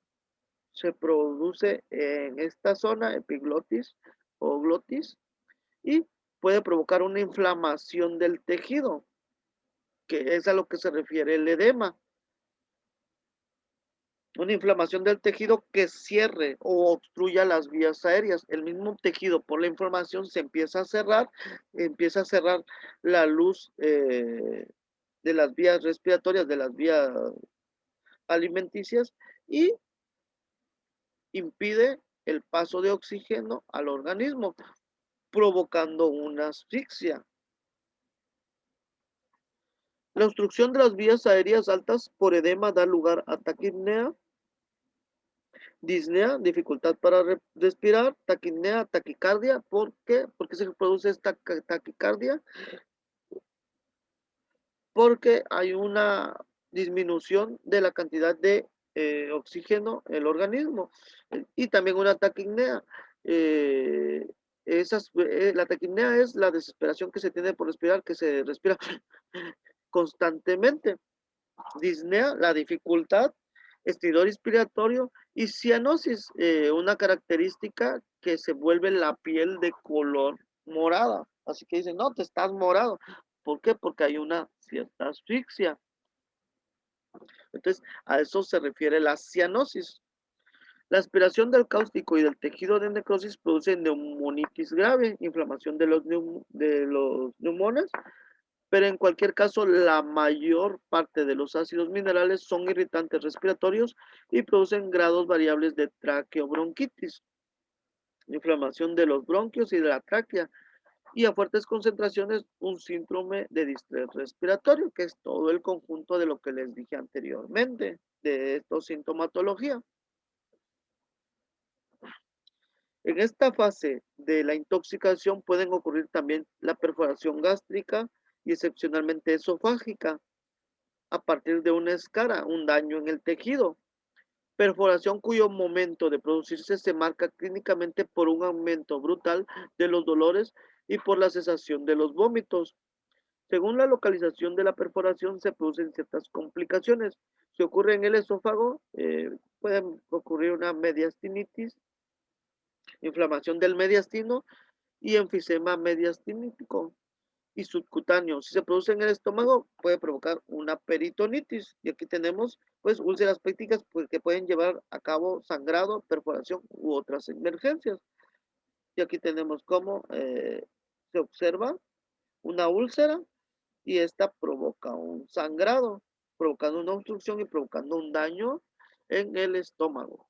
se produce en esta zona, epiglotis o glotis, y puede provocar una inflamación del tejido, que es a lo que se refiere el edema. Una inflamación del tejido que cierre o obstruya las vías aéreas. El mismo tejido por la inflamación se empieza a cerrar la luz de las vías respiratorias, de las vías alimenticias y impide el paso de oxígeno al organismo, provocando una asfixia. La obstrucción de las vías aéreas altas por edema da lugar a taquipnea, disnea, dificultad para respirar, taquipnea, taquicardia. ¿Por qué? ¿Por qué se produce esta taquicardia? Porque hay una disminución de la cantidad de oxígeno en el organismo y también una taquipnea. Eh, la taquipnea es la desesperación que se tiene por respirar, que se respira constantemente. Disnea, la dificultad, estridor inspiratorio y cianosis, una característica que se vuelve la piel de color morada. Así que dicen, no, te estás morado. ¿Por qué? Porque hay una cierta asfixia. Entonces, a eso se refiere la cianosis. La aspiración del cáustico y del tejido de necrosis produce neumonitis grave, inflamación de los neumones, pero en cualquier caso, la mayor parte de los ácidos minerales son irritantes respiratorios y producen grados variables de traqueobronquitis, inflamación de los bronquios y de la tráquea, y a fuertes concentraciones un síndrome de distrés respiratorio, que es todo el conjunto de lo que les dije anteriormente, de esta sintomatología. En esta fase de la intoxicación pueden ocurrir también la perforación gástrica y excepcionalmente esofágica a partir de una escara, un daño en el tejido. Perforación cuyo momento de producirse se marca clínicamente por un aumento brutal de los dolores y por la cesación de los vómitos. Según la localización de la perforación se producen ciertas complicaciones. Si ocurre en el esófago, puede ocurrir una mediastinitis, inflamación del mediastino y enfisema mediastinítico y subcutáneo. Si se produce en el estómago, puede provocar una peritonitis. Y aquí tenemos, pues, úlceras pépticas pues, que pueden llevar a cabo sangrado, perforación u otras emergencias. Y aquí tenemos cómo se observa una úlcera y esta provoca un sangrado, provocando una obstrucción y provocando un daño en el estómago.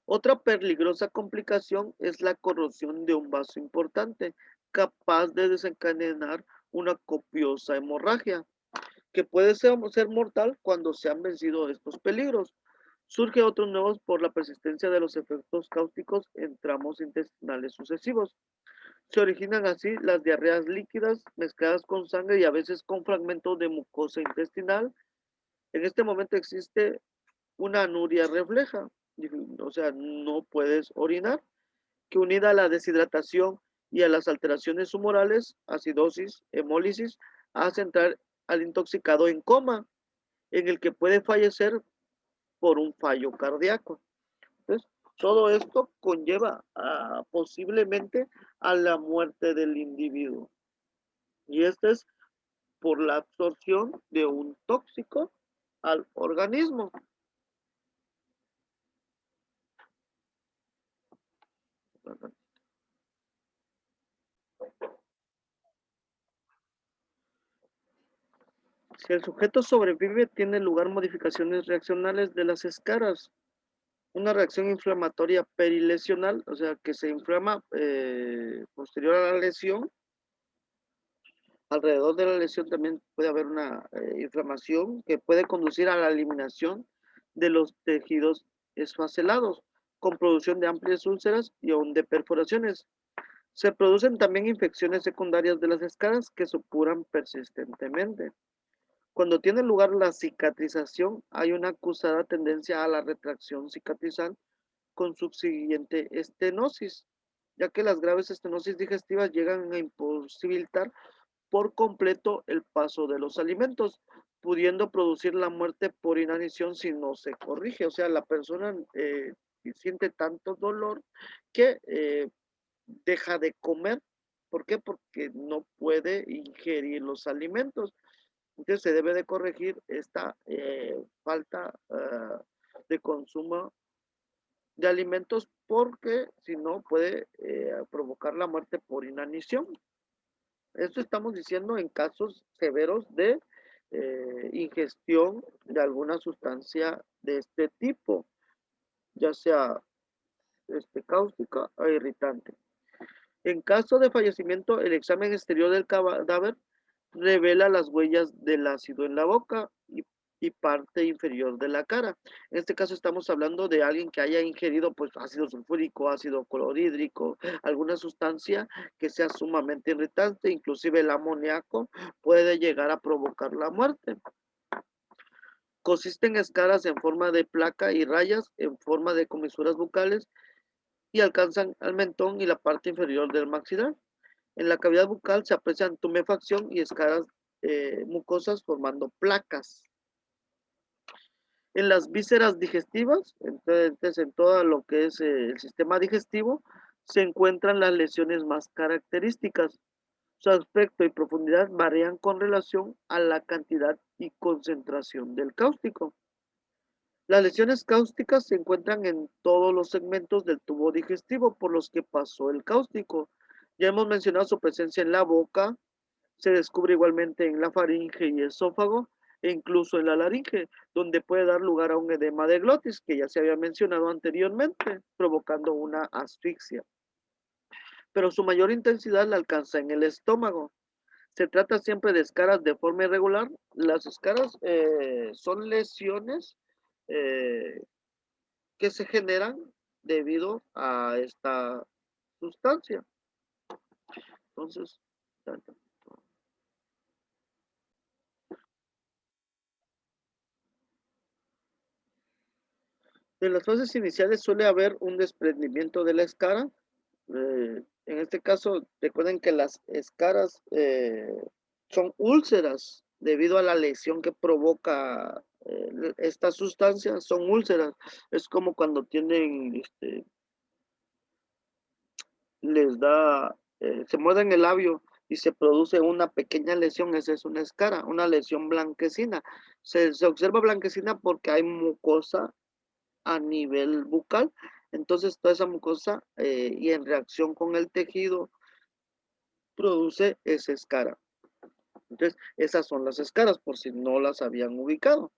Otra peligrosa complicación es la corrosión de un vaso importante, capaz de desencadenar una copiosa hemorragia, que puede ser mortal cuando se han vencido estos peligros. Surge otros nuevos por la persistencia de los efectos cáusticos en tramos intestinales sucesivos. Se originan así las diarreas líquidas mezcladas con sangre y a veces con fragmentos de mucosa intestinal. En este momento existe una anuria refleja, o sea, no puedes orinar, que unida a la deshidratación y a las alteraciones humorales, acidosis, hemólisis, hace entrar al intoxicado en coma, en el que puede fallecer por un fallo cardíaco. Entonces, todo esto conlleva posiblemente a la muerte del individuo. Y esto es por la absorción de un tóxico al organismo. Si el sujeto sobrevive, tiene lugar modificaciones reaccionales de las escaras, una reacción inflamatoria perilesional, o sea, que se inflama posterior a la lesión. Alrededor de la lesión también puede haber una inflamación que puede conducir a la eliminación de los tejidos esfacelados, con producción de amplias úlceras y aún de perforaciones. Se producen también infecciones secundarias de las escaras que supuran persistentemente. Cuando tiene lugar la cicatrización, hay una acusada tendencia a la retracción cicatrizal con subsiguiente estenosis, ya que las graves estenosis digestivas llegan a imposibilitar por completo el paso de los alimentos, pudiendo producir la muerte por inanición si no se corrige. O sea, la persona siente tanto dolor que deja de comer. ¿Por qué? Porque no puede ingerir los alimentos. Entonces se debe de corregir esta falta de consumo de alimentos porque si no puede provocar la muerte por inanición. Esto estamos diciendo en casos severos de ingestión de alguna sustancia de este tipo, ya sea cáustica o irritante. En caso de fallecimiento, el examen exterior del cadáver revela las huellas del ácido en la boca y parte inferior de la cara. En este caso estamos hablando de alguien que haya ingerido pues ácido sulfúrico, ácido clorhídrico, alguna sustancia que sea sumamente irritante, inclusive el amoníaco puede llegar a provocar la muerte. Consisten escaras en forma de placa y rayas en forma de comisuras bucales y alcanzan al mentón y la parte inferior del maxilar. En la cavidad bucal se aprecian tumefacción y escaras mucosas formando placas. En las vísceras digestivas, entonces en todo lo que es el sistema digestivo, se encuentran las lesiones más características. Su aspecto y profundidad varían con relación a la cantidad y concentración del cáustico. Las lesiones cáusticas se encuentran en todos los segmentos del tubo digestivo por los que pasó el cáustico. Ya hemos mencionado su presencia en la boca, se descubre igualmente en la faringe y esófago e incluso en la laringe, donde puede dar lugar a un edema de glotis, que ya se había mencionado anteriormente, provocando una asfixia. Pero su mayor intensidad la alcanza en el estómago. Se trata siempre de escaras de forma irregular. Las escaras son lesiones eh, que se generan debido a esta sustancia. Entonces, en las fases iniciales suele haber un desprendimiento de la escara. En este caso, recuerden que las escaras son úlceras debido a la lesión que provoca esta sustancia, son úlceras. Es como cuando tienen, les da, se muerden el labio y se produce una pequeña lesión, esa es una escara, una lesión blanquecina. Se observa blanquecina porque hay mucosa a nivel bucal. Entonces, toda esa mucosa y en reacción con el tejido produce esa escara. Entonces, esas son las escaras, por si no las habían ubicado.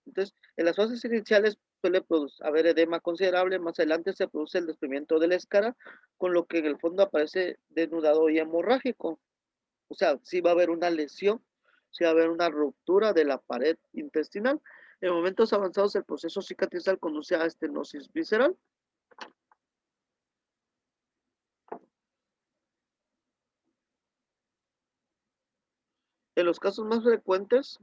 Entonces, en las fases iniciales suele haber edema considerable, más adelante se produce el desprendimiento de la escara, con lo que en el fondo aparece desnudado y hemorrágico. O sea, sí va a haber una lesión, sí va a haber una ruptura de la pared intestinal. En momentos avanzados, el proceso cicatrizal conduce a estenosis visceral. En los casos más frecuentes,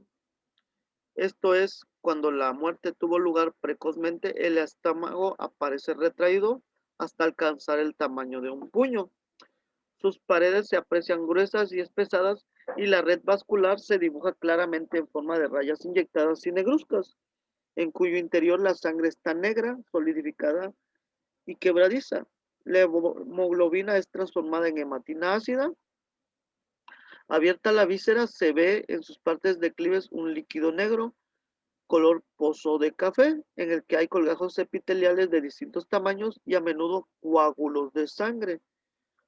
esto es cuando la muerte tuvo lugar precozmente, el estómago aparece retraído hasta alcanzar el tamaño de un puño. Sus paredes se aprecian gruesas y espesadas y la red vascular se dibuja claramente en forma de rayas inyectadas y negruzcas, en cuyo interior la sangre está negra, solidificada y quebradiza. La hemoglobina es transformada en hematina ácida. Abierta la víscera, se ve en sus partes declives un líquido negro, color pozo de café, en el que hay colgajos epiteliales de distintos tamaños y a menudo coágulos de sangre.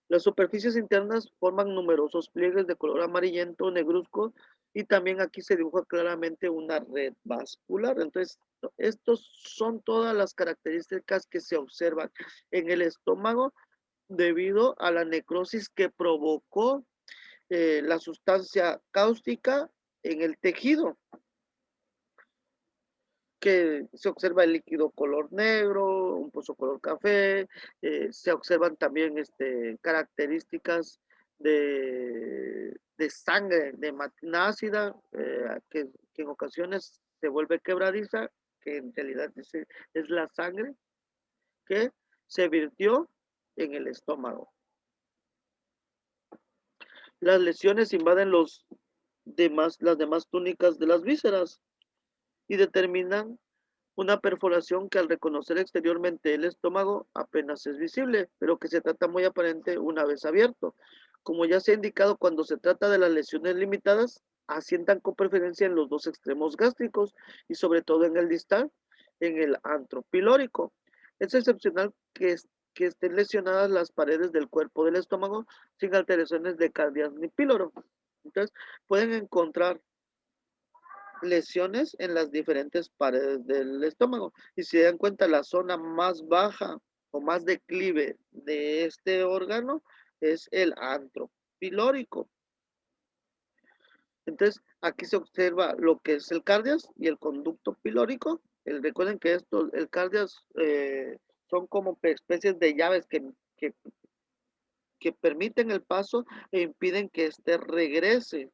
Las superficies internas forman numerosos pliegues de color amarillento, negruzco, y también aquí se dibuja claramente una red vascular. Entonces, estos son todas las características que se observan en el estómago debido a la necrosis que provocó la sustancia cáustica en el tejido, que se observa el líquido color negro, un pozo color café, se observan también características de sangre, de matina ácida, que en ocasiones se vuelve quebradiza, que en realidad es la sangre que se virtió en el estómago. Las lesiones invaden las demás túnicas de las vísceras y determinan una perforación que al reconocer exteriormente el estómago apenas es visible, pero que se trata muy aparente una vez abierto. Como ya se ha indicado, cuando se trata de las lesiones limitadas, asientan con preferencia en los dos extremos gástricos y sobre todo en el distal, en el antro pilórico. Es excepcional que estén lesionadas las paredes del cuerpo del estómago sin alteraciones de cardias ni píloro. Entonces, pueden encontrar lesiones en las diferentes paredes del estómago. Y si se dan cuenta, la zona más baja o más declive de este órgano es el antro pilórico. Entonces, aquí se observa lo que es el cardias y el conducto pilórico. Recuerden que el cardias son como especies de llaves que, que permiten el paso e impiden que éste regrese,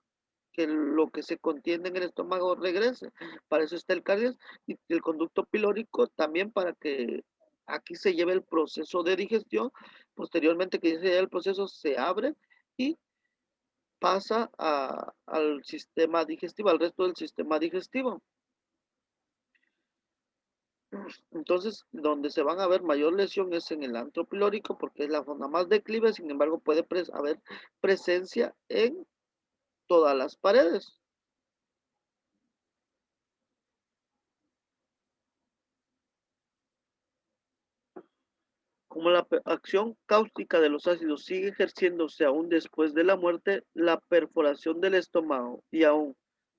que lo que se contiene en el estómago regrese. Para eso está el cardias y el conducto pilórico también para que aquí se lleve el proceso de digestión Posteriormente que inicia el proceso, se abre y pasa al sistema digestivo, al resto del sistema digestivo. Entonces, donde se van a ver mayor lesión es en el antro pilórico, porque es la zona más declive. Sin embargo, puede haber presencia en todas las paredes. Como la acción cáustica de los ácidos sigue ejerciéndose aún después de la muerte, la perforación del estómago y aún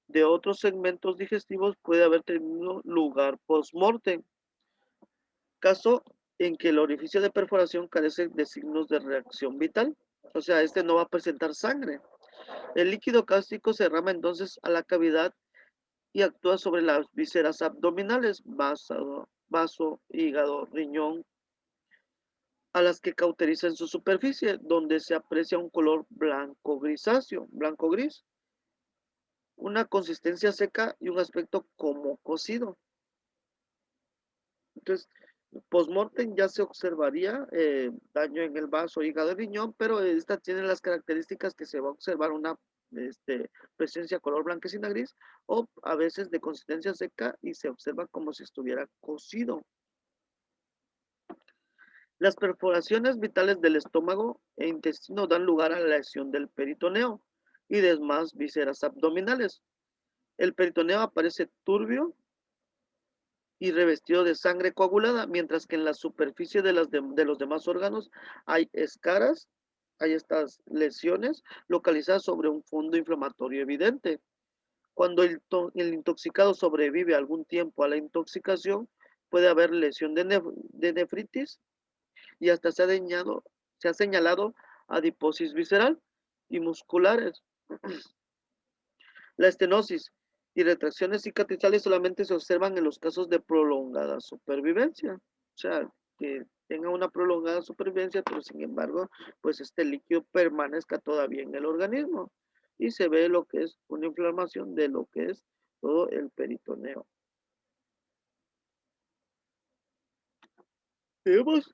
de otros segmentos digestivos puede haber tenido lugar post-mortem, caso en que el orificio de perforación carece de signos de reacción vital, o sea, este no va a presentar sangre. El líquido cáustico se derrama entonces a la cavidad y actúa sobre las vísceras abdominales, vaso, hígado, riñón, a las que cauteriza en su superficie, donde se aprecia un color blanco grisáceo, blanco gris, una consistencia seca y un aspecto como cocido. Entonces, postmortem ya se observaría daño en el vaso, hígado y riñón, pero esta tiene las características que se va a observar una presencia color blanquecina gris o a veces de consistencia seca y se observa como si estuviera cocido. Las perforaciones vitales del estómago e intestino dan lugar a la lesión del peritoneo y demás vísceras abdominales. El peritoneo aparece turbio y revestido de sangre coagulada, mientras que en la superficie de los demás órganos hay escaras, hay estas lesiones localizadas sobre un fondo inflamatorio evidente. Cuando el intoxicado sobrevive algún tiempo a la intoxicación, puede haber lesión de nefritis y hasta se ha señalado adiposis visceral y musculares. La estenosis y retracciones cicatrizales solamente se observan en los casos de prolongada supervivencia. O sea, que tenga una prolongada supervivencia, pero sin embargo, pues este líquido permanezca todavía en el organismo y se ve lo que es una inflamación de lo que es todo el peritoneo. Tenemos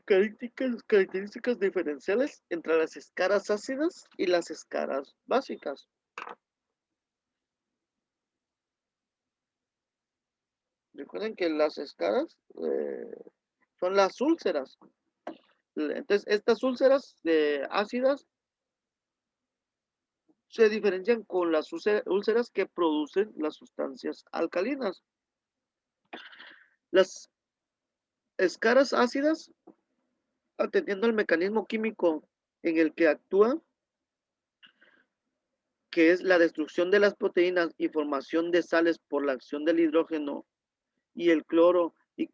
características diferenciales entre las escaras ácidas y las escaras básicas. Recuerden que las escaras son las úlceras. Entonces, estas úlceras ácidas se diferencian con las úlceras que producen las sustancias alcalinas. Las escaras ácidas, atendiendo al mecanismo químico en el que actúa, que es la destrucción de las proteínas y formación de sales por la acción del hidrógeno y el cloro y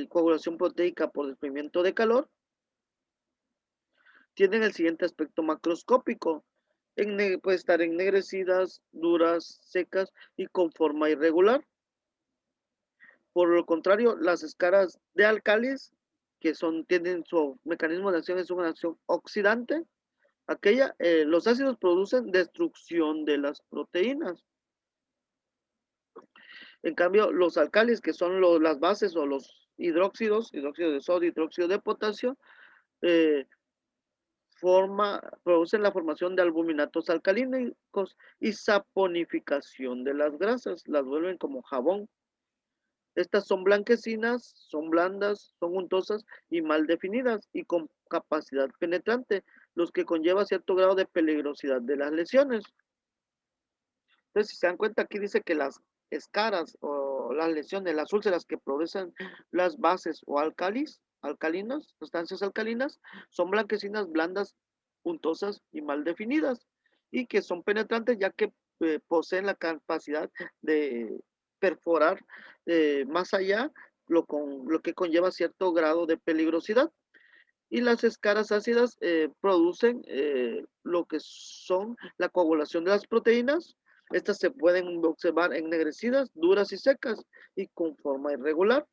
coagulación proteica por desprendimiento de calor, tienen el siguiente aspecto macroscópico. Puede estar ennegrecidas, duras, secas y con forma irregular. Por lo contrario, las escaras de álcalis, tienen su mecanismo de acción, es una acción oxidante, los ácidos producen destrucción de las proteínas. En cambio, los alcalis, que son las bases o los hidróxidos, hidróxido de sodio, hidróxido de potasio, eh, producen la formación de albuminatos alcalínicos y saponificación de las grasas, las vuelven como jabón. Estas son blanquecinas, son blandas, son untosas y mal definidas y con capacidad penetrante, los que conlleva cierto grado de peligrosidad de las lesiones. Entonces, si se dan cuenta, aquí dice que las escaras o las lesiones, las úlceras que producen las bases o alcalinas, sustancias alcalinas, son blanquecinas, blandas, untosas y mal definidas, y que son penetrantes ya que poseen la capacidad de perforar más allá, lo que conlleva cierto grado de peligrosidad. Y las escaras ácidas producen lo que son la coagulación de las proteínas. Estas se pueden observar ennegrecidas, duras y secas y con forma irregular.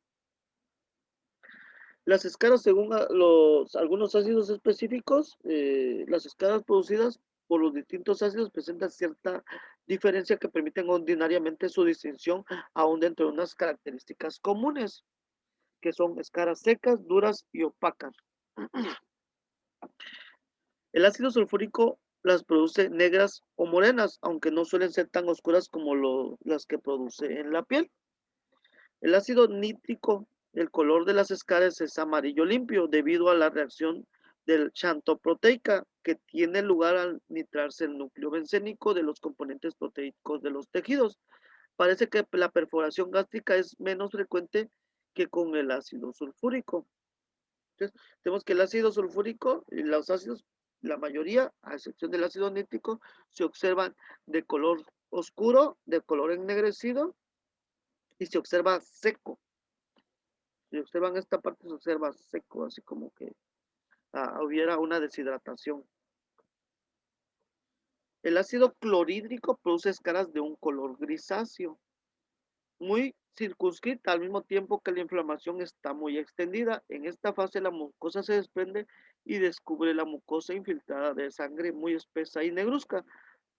Las escaras, según algunos ácidos específicos, las escaras producidas por los distintos ácidos presentan cierta diferencia que permiten ordinariamente su distinción aún dentro de unas características comunes, que son escaras secas, duras y opacas. El ácido sulfúrico las produce negras o morenas, aunque no suelen ser tan oscuras como las que produce en la piel. El ácido nítrico, el color de las escaras es amarillo limpio debido a la reacción del xantoproteica que tiene lugar al nitrarse el núcleo bencénico de los componentes proteicos de los tejidos. Parece que la perforación gástrica es menos frecuente que con el ácido sulfúrico. Entonces, tenemos que el ácido sulfúrico y los ácidos, la mayoría, a excepción del ácido nítrico, se observan de color oscuro, de color ennegrecido y se observa seco. Si observan esta parte, se observa seco, así como que hubiera una deshidratación. El ácido clorhídrico produce escaras de un color grisáceo, muy circunscrita al mismo tiempo que la inflamación está muy extendida. En esta fase la mucosa se desprende y descubre la mucosa infiltrada de sangre muy espesa y negruzca.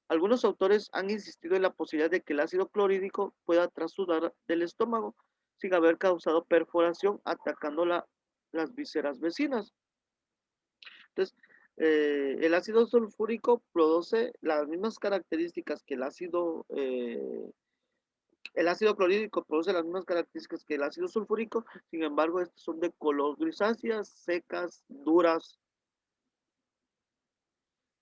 Algunos autores han insistido en la posibilidad de que el ácido clorhídrico pueda trasudar del estómago sin haber causado perforación atacando las vísceras vecinas. Entonces, el ácido sulfúrico produce las mismas características que el ácido clorhídrico produce las mismas características que el ácido sulfúrico, sin embargo, estos son de color grisáceas, secas, duras.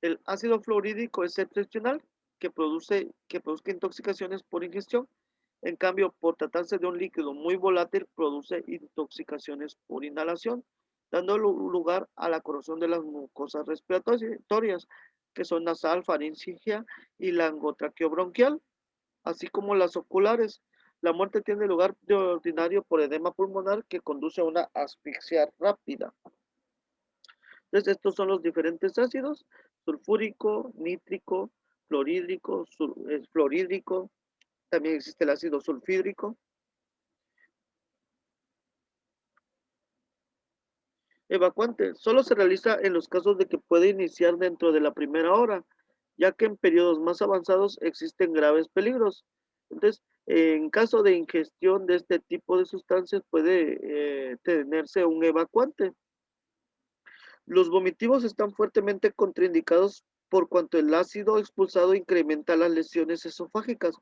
El ácido fluorhídrico es excepcional, que produzca intoxicaciones por ingestión. En cambio, por tratarse de un líquido muy volátil, produce intoxicaciones por inhalación, dando lugar a la corrosión de las mucosas respiratorias, que son nasal, faríngea y laryngotraqueobronquial, así como las oculares. La muerte tiene lugar de ordinario por edema pulmonar que conduce a una asfixia rápida. Entonces, estos son los diferentes ácidos: sulfúrico, nítrico, fluorhídrico, también existe el ácido sulfídrico. Evacuante solo se realiza en los casos de que puede iniciar dentro de la primera hora, ya que en periodos más avanzados existen graves peligros. Entonces, en caso de ingestión de este tipo de sustancias puede tenerse un evacuante. Los vomitivos están fuertemente contraindicados por cuanto el ácido expulsado incrementa las lesiones esofágicas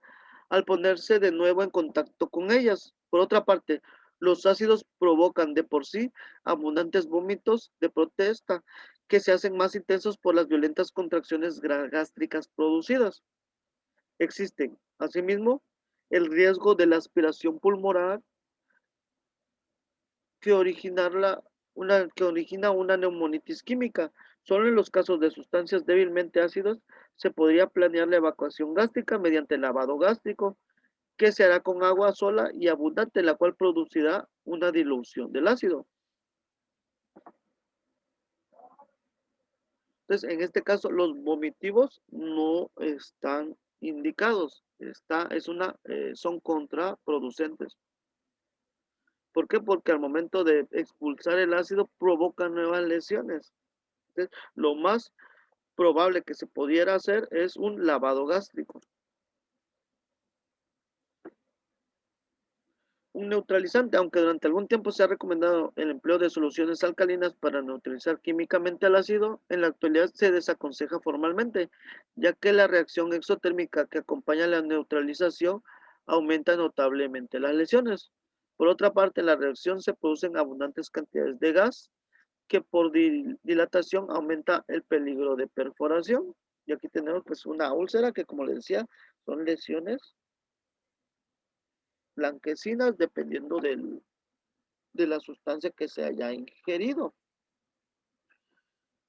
al ponerse de nuevo en contacto con ellas. Por otra parte, los ácidos provocan de por sí abundantes vómitos de protesta que se hacen más intensos por las violentas contracciones gástricas producidas. Existen, asimismo, el riesgo de la aspiración pulmonar que, que origina una neumonitis química. Solo en los casos de sustancias débilmente ácidas se podría planear la evacuación gástrica mediante lavado gástrico, que se hará con agua sola y abundante, la cual producirá una dilución del ácido. Entonces, en este caso, los vomitivos no están indicados, son contraproducentes. ¿Por qué? Porque al momento de expulsar el ácido provoca nuevas lesiones. Entonces, lo más probable que se pudiera hacer es un lavado gástrico. Un neutralizante, aunque durante algún tiempo se ha recomendado el empleo de soluciones alcalinas para neutralizar químicamente el ácido, en la actualidad se desaconseja formalmente, ya que la reacción exotérmica que acompaña la neutralización aumenta notablemente las lesiones. Por otra parte, en la reacción se producen abundantes cantidades de gas que por dilatación aumenta el peligro de perforación. Y aquí tenemos pues una úlcera que, como les decía, son lesiones blanquecinas dependiendo de la sustancia que se haya ingerido.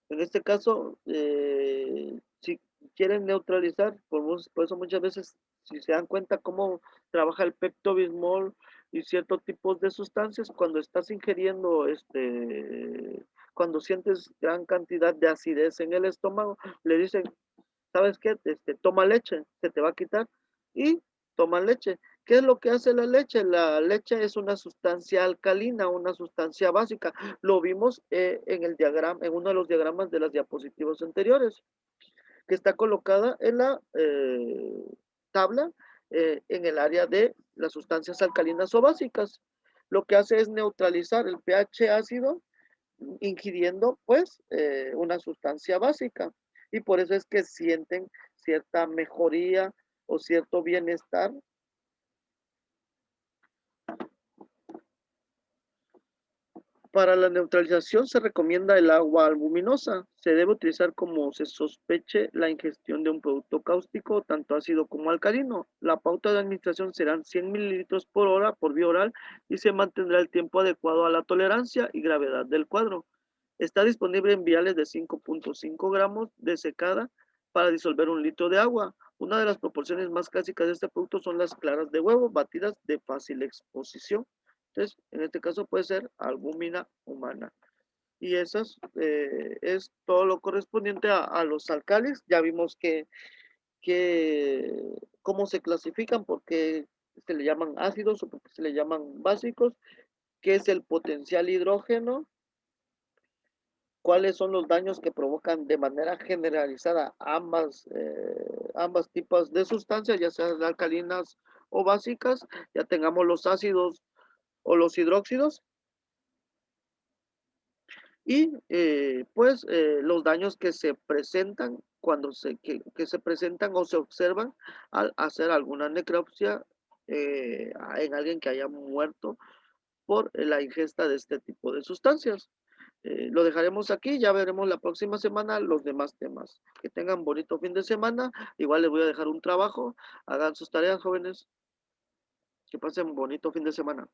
En este caso, si quieren neutralizar, por eso muchas veces, si se dan cuenta cómo trabaja el Pepto-Bismol y ciertos tipos de sustancias, cuando estás ingiriendo, cuando sientes gran cantidad de acidez en el estómago, le dicen, ¿sabes qué? Toma leche, se te va a quitar, y toma leche. ¿Qué es lo que hace la leche? La leche es una sustancia alcalina, una sustancia básica. Lo vimos en el diagrama, en uno de los diagramas de las diapositivas anteriores, que está colocada en la tabla en el área de las sustancias alcalinas o básicas. lo que hace es neutralizar el pH ácido ingiriendo pues una sustancia básica y por eso es que sienten cierta mejoría o cierto bienestar. Para la neutralización se recomienda el agua albuminosa. Se debe utilizar como se sospeche la ingestión de un producto cáustico, tanto ácido como alcalino. La pauta de administración serán 100 mililitros por hora por vía oral y se mantendrá el tiempo adecuado a la tolerancia y gravedad del cuadro. Está disponible en viales de 5.5 gramos de secada para disolver un litro de agua. Una de las proporciones más clásicas de este producto son las claras de huevo batidas de fácil exposición. Entonces, en este caso puede ser albúmina humana. Y eso es todo lo correspondiente a los alcalis. Ya vimos que cómo se clasifican, porque se le llaman ácidos o porque se le llaman básicos, qué es el potencial hidrógeno, cuáles son los daños que provocan de manera generalizada ambas tipos de sustancias, ya sean alcalinas o básicas. Ya tengamos los ácidos o los hidróxidos y pues los daños que se presentan que se presentan o se observan al hacer alguna necropsia en alguien que haya muerto por la ingesta de este tipo de sustancias. Lo dejaremos aquí, ya veremos la próxima semana los demás temas. Que tengan bonito fin de semana. Igual les voy a dejar un trabajo. Hagan sus tareas, jóvenes. Que pasen bonito fin de semana.